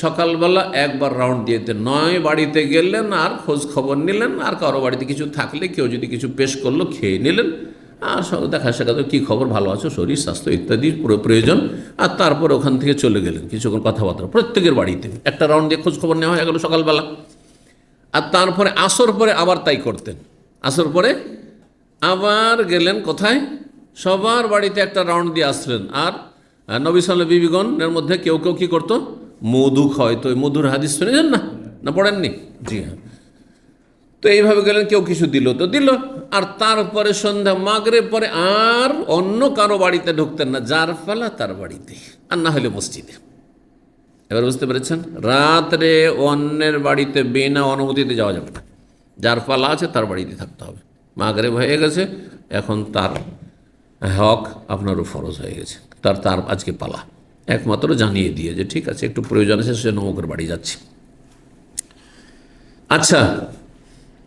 সকালবেলা একবার রাউন্ড দিয়েতে 9 বাড়িতে গেলেন, আর খোঁজ খবর নিলেন, আর কারো বাড়িতে কিছু থাকলে কেউ যদি কিছু পেশ করলো খেয়ে নিলেন, আর দেখা সাক্ষাৎ কী খবর, ভালো আছো, শরীর স্বাস্থ্য ইত্যাদি পুরো প্রয়োজন, আর তারপর ওখান থেকে চলে গেলেন কিছুক্ষণ কথাবার্তা। প্রত্যেকের বাড়িতে একটা রাউন্ড দিয়ে খোঁজ খবর নেওয়া হয়ে গেল সকালবেলা। আর তারপরে আসর পরে আবার তাই করতেন। আসর পরে আবার গেলেন কোথায়? সবার বাড়িতে একটা রাউন্ড দিয়ে আসলেন। আর নবী সাল্লাল্লাহু আলাইহি বিবিগণের মধ্যে কেউ কেউ কী করতো? মধু খাওয়াইতো। ওই মধুর হাদিস শুনেছেন না? না পড়েননি? জি হ্যাঁ। তো এইভাবে গেলেন, কেউ কিছু দিল তো দিল, আর তারপরে সন্ধ্যা মাগরিব পরে আর অন্য কারো বাড়িতে ঢুকতেন না, যার ফেলা তার বাড়িতে, আর না হলে মসজিদে। এবার বুঝতে পেরেছেন? রাত্রে অন্যের বাড়িতে বিনা অনুমতিতে যাওয়া যাবে না, যার পালা আছে তার বাড়িতে থাকতে হবে। মাগরিব হয়ে গেছে, এখন তার হক আপনারও ফরজ হয়ে গেছে, তার আজকে পালা, একমাত্র জানিয়ে দিয়ে যে ঠিক আছে একটু প্রয়োজন আছে, সে নমকের বাড়ি যাচ্ছে। আচ্ছা,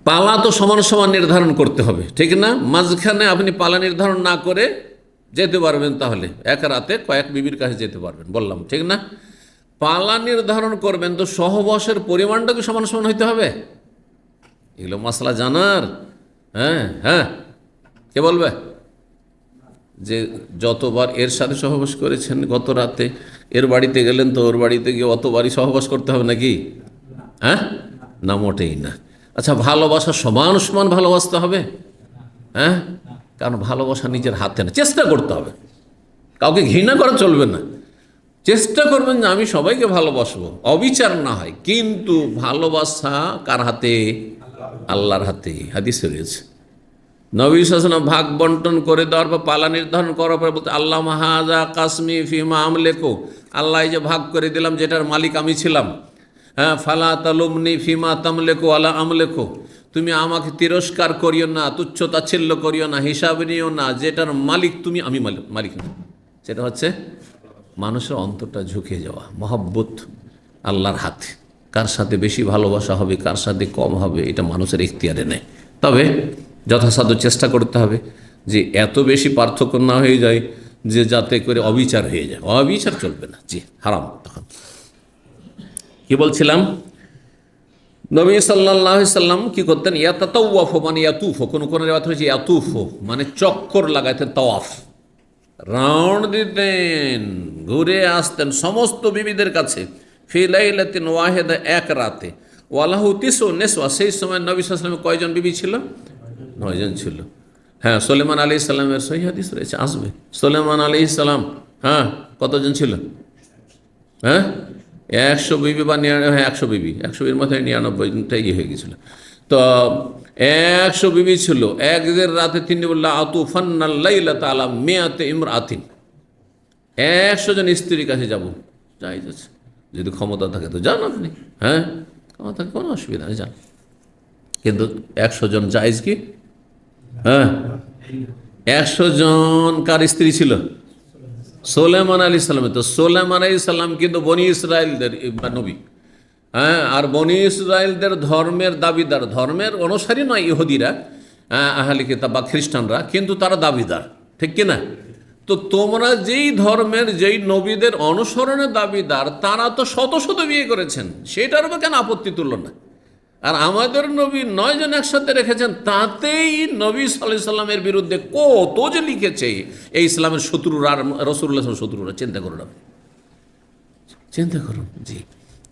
পালা তো সমান সমান নির্ধারণ করতে হবে, ঠিক না? মাঝখানে আপনি পালা নির্ধারণ না করে যেতে পারবেন, তাহলে এক রাতে কয়েক বিবির কাছে যেতে পারবেন, বললাম ঠিক না? পালা নির্ধারণ করবেন তো সহবাসের পরিমাণটা কি সমান সমান হইতে হবে? এগুলো মশলা জানার। হ্যাঁ হ্যাঁ, কে বলবে যে যতবার এর সাথে সহবাস করেছেন গত রাতে, এর বাড়িতে গেলেন তো ওর বাড়িতে গিয়ে অতবারই সহবাস করতে হবে নাকি? হ্যাঁ, না, মোটেই না। আচ্ছা, ভালোবাসা সমান সমান ভালোবাসতে হবে? হ্যাঁ, কারণ ভালোবাসা নিজের হাতে না, চেষ্টা করতে হবে, কাউকে ঘৃণা করা চলবে না। চেষ্টা করবেন যে আমি সবাইকে ভালোবাসবো, অবিচার না হয়, কিন্তু ভালোবাসা কার হাতে? আল্লাহর হাতে। হাদিসে রয়েছে নবী সাল্লাল্লাহু আলাইহি ওয়াসাল্লাম ভাগ বন্টন করে দেওয়ার পর, পালা নির্ধারণ করার পর বলতে, আল্লাহ হাযা কাসমি ফিমা আমলিকু, আল্লাহ এই যে ভাগ করে দিলাম যেটার মালিক আমি ছিলাম, হ্যাঁ, ফালা তালুমনি ফিমা তামলিকু আলা আমলিকু, তুমি আমাকে তিরস্কার করিও না, তুচ্ছ তাচ্ছিল্য করিও না, হিসাব নিও না, যেটার মালিক তুমি, আমি মালিক না। সেটা হচ্ছে মানুষের অন্তরটা ঝুঁকে যাওয়া, মহব্বত আল্লাহর হাতে। কার সাথে বেশি ভালোবাসা হবে, কার সাথে কম হবে, এটা মানুষের এখতিয়ারে নেই। তবে যথাসাধ্য চেষ্টা করতে হবে যে এত বেশি পার্থক্য না হয়ে যায় যে যাতে করে অবিচার হয়ে যায়, অবিচার চলবে না, জি হারাম। তখন কি বলছিলাম, নবী সাল্লাল্লাহু আলাইহি সাল্লাম কি করতেন, ইয়াতাতাওয়াফ মানে ইয়াতুফ, কোন কোন রিওয়ায়াত হয়েছে ইয়াতুফ মানে চক্কর লাগাইতেন, তাওয়াফ রাউন্ড দিতেন, ঘুরে আসতেন সমস্ত বিবিদের কাছে, ফি লাইলাতিন ওয়াহিদা, এক রাতে, ওয়ালাহু তিসু নিসওয়া, সেই সময় নবী সাল্লাল্লাহু আলাইহি ওয়াসাল্লামের কয়জন বিবি ছিল, 9 জন ছিল। হ্যাঁ, সুলাইমান আলাইহিস সালামের সহিহ হাদিস রয়েছে, আসবে সুলাইমান আলাইহিস সালাম, হ্যাঁ কতজন ছিল, হ্যাঁ 100 বিবি বা 100 বিবি, 100 বিবির মধ্যে 99টাই হয়ে গেছিল। তো 100 বিবি ছিল, একদের রাতে তিনি বললেন আতুফান্নাল লাইলাতা আলা মিয়াতি ইমরাতিন, 100 জন স্ত্রীর কাছে যাব, জায়েজ আছে, যদি ক্ষমতা থাকে তো যান আপনি, হ্যাঁ ক্ষমতা থাকে কোনো অসুবিধা নেই, যান। কিন্তু 100 জন জায়েজ কি, হ্যাঁ 100 জন কার স্ত্রী ছিল, সুলাইমান আলাইহিস সালামের। তো সুলাইমান আলাইহিস সালাম কিন্তু বনি ইসরায়েলদের নবী, হ্যাঁ, আর বনি ইসরায়েলদের ধর্মের দাবিদার, ধর্মের অনুসারী নয় ইহুদিরা, আহলে কিতাব বা খ্রিস্টানরা, কিন্তু তারা দাবিদার, ঠিক কিনা? তো তোমরা যেই ধর্মের, যেই নবীদের অনুসরণের দাবিদার, তারা তো শত শত বিয়ে করেছেন, সেটার উপর কেন আপত্তি তুলল না? আর আমাদের নবী 9 জন একসাথে রেখেছেন, তাতেই নবী সাল্লাল্লাহু আলাইহি সাল্লামের বিরুদ্ধে কত যে লিখেছে এই ইসলামের শত্রুরা আর রাসূলুল্লাহ শত্রুরা, চিন্তা করুন আপনি, চিন্তা করুন। জি,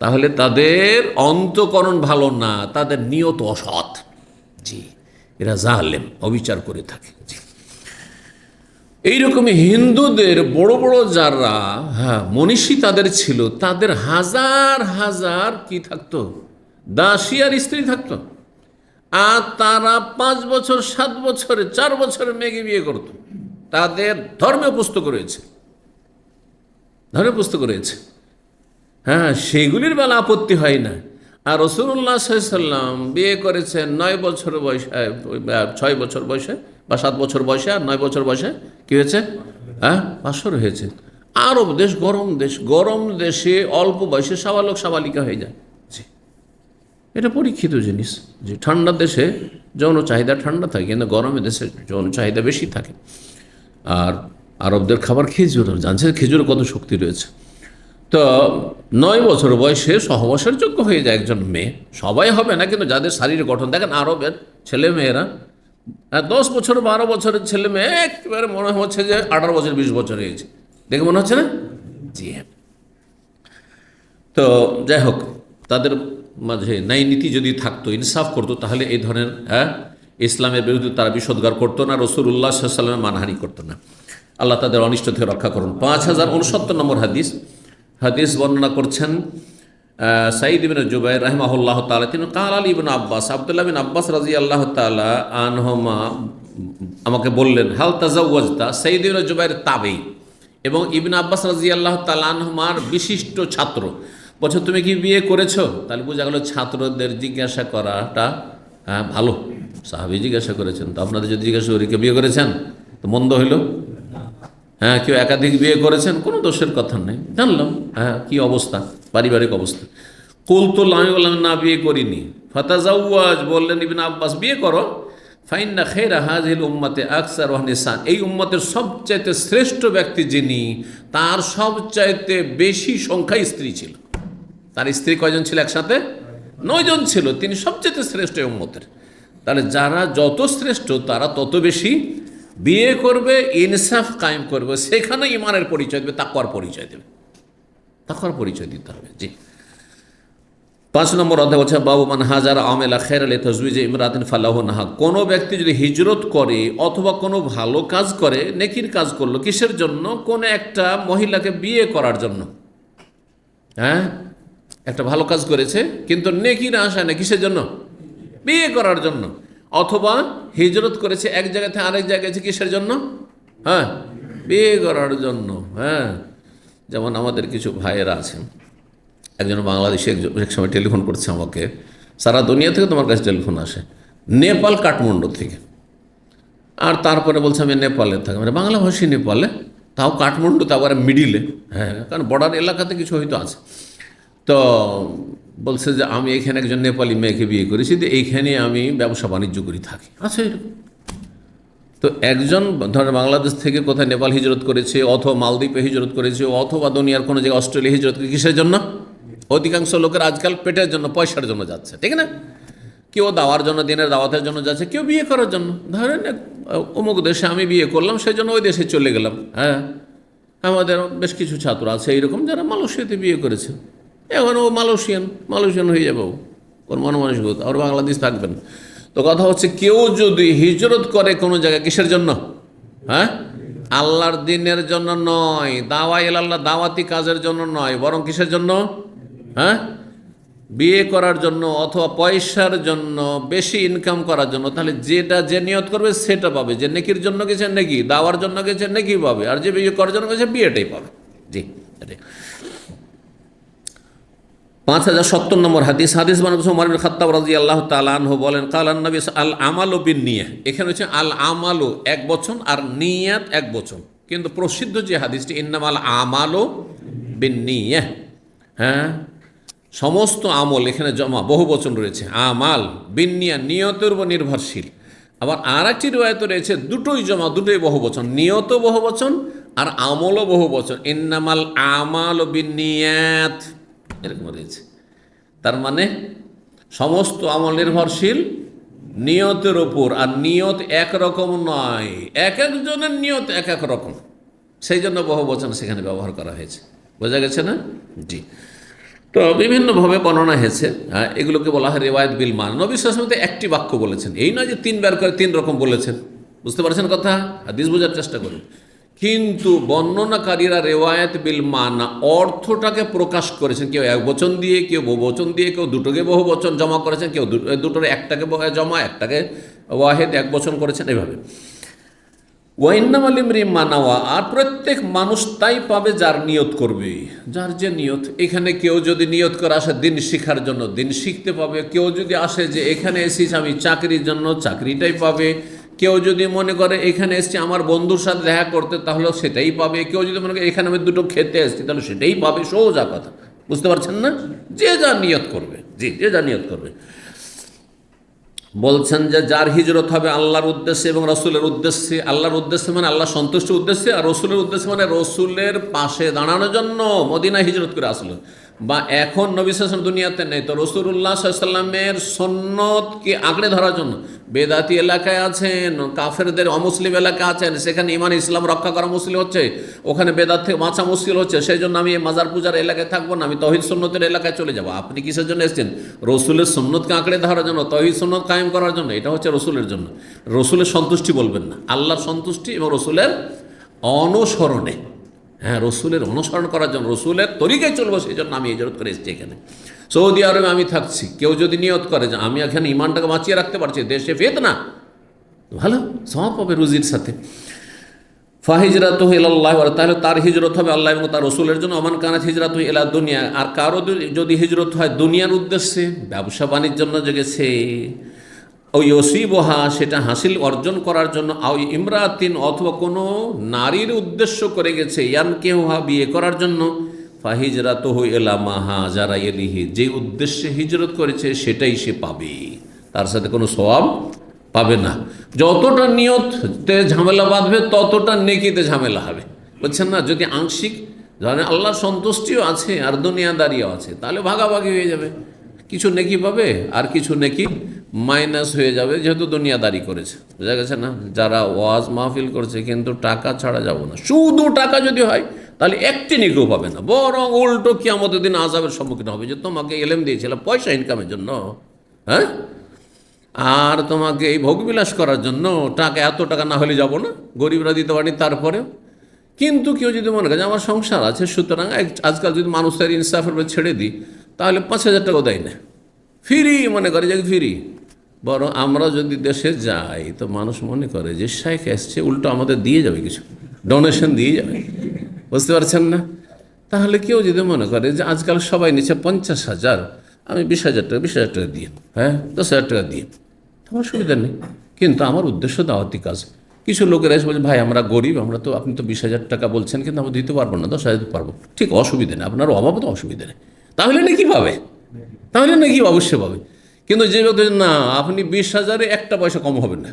তাহলে তাদের অন্তঃকরণ ভালো না, তাদের নিয়ত অসৎ, জি এরা জালেম, অবিচার করে থাকে। জি, এইরকমই হিন্দুদের বড় বড় যারা, হ্যাঁ মনীষী তাদের ছিল, তাদের হাজার হাজার কি থাকতো, দাসী আর স্ত্রী থাকতো, আর তারা 5 বছর 7 বছরে 4 বছরের মেয়েকে বিয়ে করত। তাদের ধর্মীয় পুস্তক রয়েছে, ধর্মীয় পুস্তক রয়েছে, হ্যাঁ সেগুলির বেলা আপত্তি হয় না। আর রাসূলুল্লাহ সাল্লাল্লাহু আলাইহি সাল্লাম বিয়ে করেছেন 9 বছর বয়সে, 6 বছর বয়সে বা 7 বছর বয়সে, আর 9 বছর বয়সে কি হয়েছে, হ্যাঁ বাসর হয়েছে। আরব দেশ গরম দেশ, গরম দেশে অল্প বয়সে সাবালক সাবালিকা হয়ে যায়, এটা পরীক্ষিত জিনিস। যে ঠান্ডা দেশে যৌন চাহিদা ঠান্ডা থাকে, কিন্তু গরমের দেশে যৌন চাহিদা বেশি থাকে। আর আরবদের খাবার খেজুর, জানছেন খেজুরে কত শক্তি রয়েছে। তো 9 বছর বয়সে সহবাসের যোগ্য হয়ে যায় একজন মেয়ে, সবাই হবে না, কিন্তু যাদের শারীরিক গঠন দেখেন, আরবের ছেলে মেয়েরা 10 বছর 12 বছরের ছেলে মেয়ে একেবারে মনে হচ্ছে যে 18 বছর 20 বছর হয়েছে, দেখে মনে হচ্ছে না? জি হ্যাঁ। তো যাই হোক, তাদের মাঝে ন্যায় নীতি যদি থাকতো, ইনসাফ করতো, তাহলে এই ধরনের, হ্যাঁ ইসলামের বিরুদ্ধে তারা বিষোদ্গার করতো না, রাসূলুল্লাহ সাল্লাল্লাহু আলাইহি ওয়াসাল্লামের মানহানি করতো না। আল্লাহ তাদের অনিষ্ট থেকে রক্ষা করুন। 5069 নম্বর হাদিস, হাদিস বর্ণনা করছেন সাঈদ ইবনে জুবাইর রাহিমাহুল্লাহ তাআলা, তিনি কাল আলী ইবনে আব্বাস, আব্দুল্লাহ বিন আব্বাস রাদিয়াল্লাহু তাআলা আনহুমা আমাকে বললেন, হাল তাজাওয়াজতা, সাঈদ ইবনে জুবাইর তাবেঈ এবং ইবনে আব্বাস রাদিয়াল্লাহু তাআলা আনহুমার বিশিষ্ট ছাত্র, বলছো তুমি কি বিয়ে করেছো? তাহলে বোঝা গেল ছাত্রদের জিজ্ঞাসা করাটা হ্যাঁ ভালো, সাহাবী জিজ্ঞাসা করেছেন, তো আপনাদের যদি জিজ্ঞাসা করি কে বিয়ে করেছেন তো মন্দ হইল? হ্যাঁ, কেউ একাধিক বিয়ে করেছেন, কোনো দোষের কথা নেই, জানলাম হ্যাঁ কী অবস্থা, পারিবারিক অবস্থা। কুলতুল, আমি বললাম না বিয়ে করিনি। ফাতাজাওয়াজ, বললেন ইবনে আব্বাস বিয়ে করো, ফাইন্না খায়রা হাযিহিল উম্মতি আকসারুহা নিসান, এই উম্মতের সবচাইতে শ্রেষ্ঠ ব্যক্তি যিনি, তার সবচাইতে বেশি সংখ্যায় স্ত্রী ছিল। তার স্ত্রী কয়জন ছিল একসাথে? 9 জন ছিল, তিনি সবচেয়ে শ্রেষ্ঠ উম্মতের। তাহলে যারা যত শ্রেষ্ঠ তারা তত বেশি বিয়ে করবে, ইনসাফ কায়েম করবে, সেখানে ইমানের পরিচয় দেবে, তাকওয়ার পরিচয় দেবে, তাকওয়ার পরিচয় দিতে হবে। জি, 5 নম্বর অধ্যায় হচ্ছে বাবু মান হাজার আমেলা খায়রা লিতাজউইজি ইমরাতিন ফালাহু নাহা, কোনো ব্যক্তি যদি হিজরত করে অথবা কোনো ভালো কাজ করে, নেকির কাজ করলো, কিসের জন্য? কোন একটা মহিলাকে বিয়ে করার জন্য, হ্যাঁ একটা ভালো কাজ করেছে কিন্তু নেকির আশা নেই, কিসের জন্য? বিয়ে করার জন্য। অথবা হিজরত করেছে এক জায়গা থেকে আরেক জায়গায়, কিসের জন্য? হ্যাঁ বিয়ে করার জন্য। হ্যাঁ, যেমন আমাদের কিছু ভাইয়েরা আছেন, একজন বাংলাদেশে এক সময় টেলিফোন করছে আমাকে, সারা দুনিয়া থেকে তোমার কাছে টেলিফোন আসে, নেপাল কাঠমান্ডু থেকে, আর তারপরে বলছে আমি নেপালে থাকি, মানে বাংলাভাষী নেপালে, তাও কাঠমান্ডুতে, আবার মিডিলে, হ্যাঁ কারণ বর্ডার এলাকাতে কিছু হয়তো আছে। তো বলছে যে আমি এখানে একজন নেপালি মেয়েকে বিয়ে করেছি, তো এইখানে আমি ব্যবসা বাণিজ্য করি থাকি। আচ্ছা, এরকম তো একজন ধরেন বাংলাদেশ থেকে কোথায় নেপাল হিজরত করেছে, অথবা মালদ্বীপে হিজরত করেছে, অথবা দুনিয়ার কোনো জায়গায় অস্ট্রেলিয়া হিজরত করে, কিসের জন্য? অধিকাংশ লোকের আজকাল পেটের জন্য, পয়সার জন্য যাচ্ছে, ঠিক না? কেউ দাওয়ার জন্য, দিনের দাওয়াতের জন্য যাচ্ছে, কেউ বিয়ে করার জন্য। ধরেন অমুক দেশে আমি বিয়ে করলাম, সেই জন্য ওই দেশে চলে গেলাম। হ্যাঁ, আমাদের বেশ কিছু ছাত্র আছে এইরকম যারা মালয়েশিয়াতে বিয়ে করেছে, এখন ও মালয়েশিয়ান হয়ে যাবে, ওর মনমানসিকতা, আর বাংলাদেশ থাকবেন। তো কথা হচ্ছে, কেউ যদি হিজরত করে কোনো জায়গায়, কিসের জন্য? হ্যাঁ, আল্লাহর দিনের জন্য নয়, দাওয়া ইলাল্লাহ দাওয়াতি কাজের জন্য নয়, বরং কিসের জন্য? হ্যাঁ, বিয়ে করার জন্য অথবা পয়সার জন্য, বেশি ইনকাম করার জন্য, তাহলে যেটা যে নিয়ত করবে সেটা পাবে। যে নেকির জন্য গেছে নেকি, দাওয়ার জন্য গেছে নেকি পাবে, আর যে বিয়ে করার জন্য গেছে বিয়েটাই পাবে। জি, এটাই। 5070 নম্বর হাদিস। হাদিস মানে ওমর ইবনে খাত্তাব রাদিয়াল্লাহু তাআলা আনহু বলেন, কালান নবী আল আমালু বিন নিয়াহ। এখানে হচ্ছে আল আমালু এক বচন আর নিয়াত এক বচন, কিন্তু প্রসিদ্ধ যে হাদিসটি ইন্নামাল আমালু বিন নিয়াহ। হ্যাঁ, সমস্ত আমল এখানে জমা, বহু বচন রয়েছে। আমাল বিন নিয়াহ, নিয়তের উপর নির্ভরশীল। আবার আর একটি রিওয়ায়াত রয়েছে দুটোই জমা, দুটোই বহু বচন, নিয়তও বহু বচন আর আমলও বহু বচন। ইন্নামাল আমালু বিন নিয়াত এরকম রয়েছে। তার মানে সমস্ত আমল নির্ভরশীল নিয়তের ওপর, আর নিয়ত একরকম নয়, এক একজনের নিয়ত এক এক রকম, সেই জন্য বহু বচন সেখানে ব্যবহার করা হয়েছে। বোঝা গেছে না? জি। তো বিভিন্নভাবে বর্ণনা হয়েছে, এগুলোকে বলা হয় রিওয়ায়াত বিল মান। নবী সাল্লাল্লাহু আলাইহি ওয়াসাল্লাম একটি বাক্য বলেছেন, এই নয় যে তিনবার করে তিন রকম বলেছেন। বুঝতে পারছেন কথা? হাদিস বোঝার চেষ্টা করুন। কিন্তু বর্ণনাকারীরা রেওয়ায়াত বিল মানা অর্থটাকে প্রকাশ করেছেন, কেউ এক বচন দিয়ে, কেউ বহু বচন দিয়ে, কেউ দুটোকে বহু বচন জমা করেছেন, কেউ দুটোর একটাকে জমা, একটাকে ওয়াহেদ এক বচন করেছেন, এভাবে। ওয়াইন্নামাল ইমরিইম মা নাওয়া, আর প্রত্যেক মানুষ তাই পাবে যার নিয়ত করবে, যার যে নিয়ত। এখানে কেউ যদি নিয়ত করে আসে দিন শিখার জন্য, দিন শিখতে পাবে। কেউ যদি আসে যে এখানে এসেছি আমি চাকরির জন্য, চাকরিটাই পাবে। কেউ যদি মনে করে এখানে এসেছি আমার বন্ধুর সাথে দেখা করতে, তাহলে সেটাই পাবে। কেউ যদি মনে করে এখানে আমি দুটো খেতে এসেছি, তাহলে সেটাই পাবে। সোজা কথা, বুঝতে পারছেন না? যে যা নিয়ত করবে, জি, যে যা নিয়ত করবে। বলছেন যে যার হিজরত হবে আল্লাহর উদ্দেশ্যে এবং রসুলের উদ্দেশ্যে। আল্লাহর উদ্দেশ্যে মানে আল্লাহ সন্তুষ্টির উদ্দেশ্যে, আর রসুলের উদ্দেশ্যে মানে রসুলের পাশে দাঁড়ানোর জন্য মদিনায় হিজরত করে আসলো। বা এখন নবী সাল্লাল্লাহু আলাইহি ওয়াসাল্লাম দুনিয়াতে নেই, তো রাসূলুল্লাহ সাল্লাল্লাহু আলাইহি ওয়াসাল্লামের সুন্নতকে আঁকড়ে ধরার জন্য বেদাতি এলাকায় আছেন, কাফেরদের অমুসলিম এলাকায় আছেন, সেখানে ইমান ইসলাম রক্ষা করা মুশকিল হচ্ছে, ওখানে বেদাত থেকে বাঁচা মুশকিল হচ্ছে, সেই জন্য আমি এই মাজার পূজার এলাকায় থাকবো না, আমি তৌহিদ সুন্নতের এলাকায় চলে যাব। আপনি কিসের জন্য এসেছেন? রসুলের সুন্নতকে আঁকড়ে ধরার জন্য, তৌহিদ সুন্নত কায়েম করার জন্য। এটা হচ্ছে রসুলের জন্য। রসুলের সন্তুষ্টি বলবেন না, আল্লাহর সন্তুষ্টি এবং রসুলের অনুসরণে। হ্যাঁ, রসুলের অনুসরণ করার জন্য, রসুলের তরিকায় চলবো, সেই জন্য আমি হিজরত করে এসেছি এখানে। সৌদি আরবে আমি থাকছি, কেউ যদি নিয়ত করে যে আমি এখানে ইমানটাকে বাঁচিয়ে রাখতে পারছি, দেশে ফিতনা, ভালো সওয়াব পাবে রুজির সাথে। ফাহিজরাতুহু ইলাল্লাহ, তাহলে তার হিজরত হবে আল্লাহ এবং তার রসুলের জন্য। ওমান কানাত হিজরাতুহু ইলা দুনিয়া, আর কারো যদি হিজরত হয় দুনিয়ার উদ্দেশ্যে, ব্যবসা বাণিজ্যের জন্য জেগেছে, ওই ইউসিবহা, সেটা হাসিল অর্জন করার জন্য, আও ইমরাতিন, অথবা কোনো নারীর উদ্দেশ্য করে গেছে, ইয়ানকিহুহা, বিয়ে করার জন্য, ফাহিজরাতুহু ইলা মা হাজারা ইলাইহি, যে উদ্দেশ্যে হিজরত করেছে সেটাই সে পাবে, তার সাথে কোনো সওয়াব পাবে না। যতটা নিয়তে ঝামেলা বাঁধবে ততটা নেকিতে ঝামেলা হবে, বুঝছেন না? যদি আংশিক ধরেন আল্লাহর সন্তুষ্টিও আছে আর দুনিয়াদারিও আছে, তাহলে ভাগাভাগি হয়ে যাবে, কিছু নেকি পাবে আর কিছু নেকি মাইনাস হয়ে যাবে, যেহেতু দুনিয়াদারি করেছে। বোঝা গেছে না? যারা ওয়াজ মাহফিল করছে কিন্তু টাকা ছাড়া যাব না, শুধু টাকা যদি হয় তাহলে একটি নেকিও পাবে না, বরং উল্টো কিয়ামতের দিন আযাবের সম্মুখীন হবে, যে তোমাকে এলেম দিয়েছিলাম পয়সা ইনকামের জন্য, হ্যাঁ, আর তোমাকে এই ভোগবিলাস করার জন্য টাকা, এত টাকা না হলে যাব না, গরিবরা দিতে পারি তারপরেও। কিন্তু কেউ যদি মনে করে আমার সংসার আছে, সুতরাং আজকাল যদি মানুষ তার ইনসাফের উপর ছেড়ে দিই, তাহলে 5,000 টাকাও দেয় না, ফ্রি মনে করে যে ফ্রি। বরং আমরা যদি দেশে যাই তো মানুষ মনে করে যে শেখ এসছে, উল্টো আমাদের দিয়ে যাবে, কিছু ডোনেশন দিয়ে যাবে, বুঝতে পারছেন না? তাহলে কেউ যদি মনে করে যে আজকাল সবাই নিচ্ছে 50,000, আমি 20,000 টাকা, 20,000 টাকা দিয়ে, হ্যাঁ 10,000 টাকা দিয়ে, আমার সুবিধা নেই, কিন্তু আমার উদ্দেশ্য দাওয়াতি কাজ। কিছু লোকেরা এসে বলছে ভাই আমরা গরিব, আমরা তো, আপনি তো 20,000 টাকা বলছেন, কিন্তু আমরা দিতে পারবো না, 10,000 দিতে পারবো, ঠিক অসুবিধা নেই, আপনার অভাব তো অসুবিধা নেই, তাহলে নাকি পাবে, অবশ্যই পাবে। কিন্তু যে ব্যক্তি না আপনি 20,000-এ একটা পয়সা কম হবে না,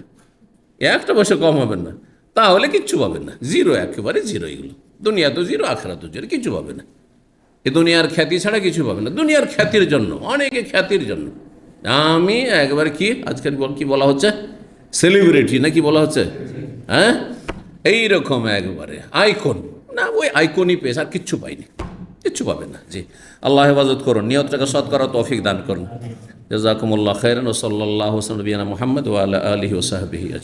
একটা পয়সা কম হবেন না, তাহলে কিচ্ছু পাবেন না। জিরো, একেবারে জিরো। এগুলো দুনিয়া তো জিরো, আখেরাত তো জিরো, কিছু পাবে না। এ দুনিয়ার খ্যাতি ছাড়া কিছু পাবে না। দুনিয়ার খ্যাতির জন্য, অনেকে খ্যাতির জন্য, আমি একবার কি আজকাল কি বলা হচ্ছে, সেলিব্রিটি না কি বলা হচ্ছে, হ্যাঁ, এইরকম একবারে আইকন, না ওই আইকনই পেয়েছে, আর কিচ্ছু পাইনি, কিচ্ছু পাবে না। জি, আল্লাহ হেফাজত করুন, নিয়তটাকে সৎ করার তৌফিক দান করুন। জাযাকুমুল্লাহ খাইরান। ওয়া সাল্লাল্লাহু আলা নবিয়িনা মুহাম্মদ ওয়া আলা আলিহি ওয়া সাহবিহি আজমাইন।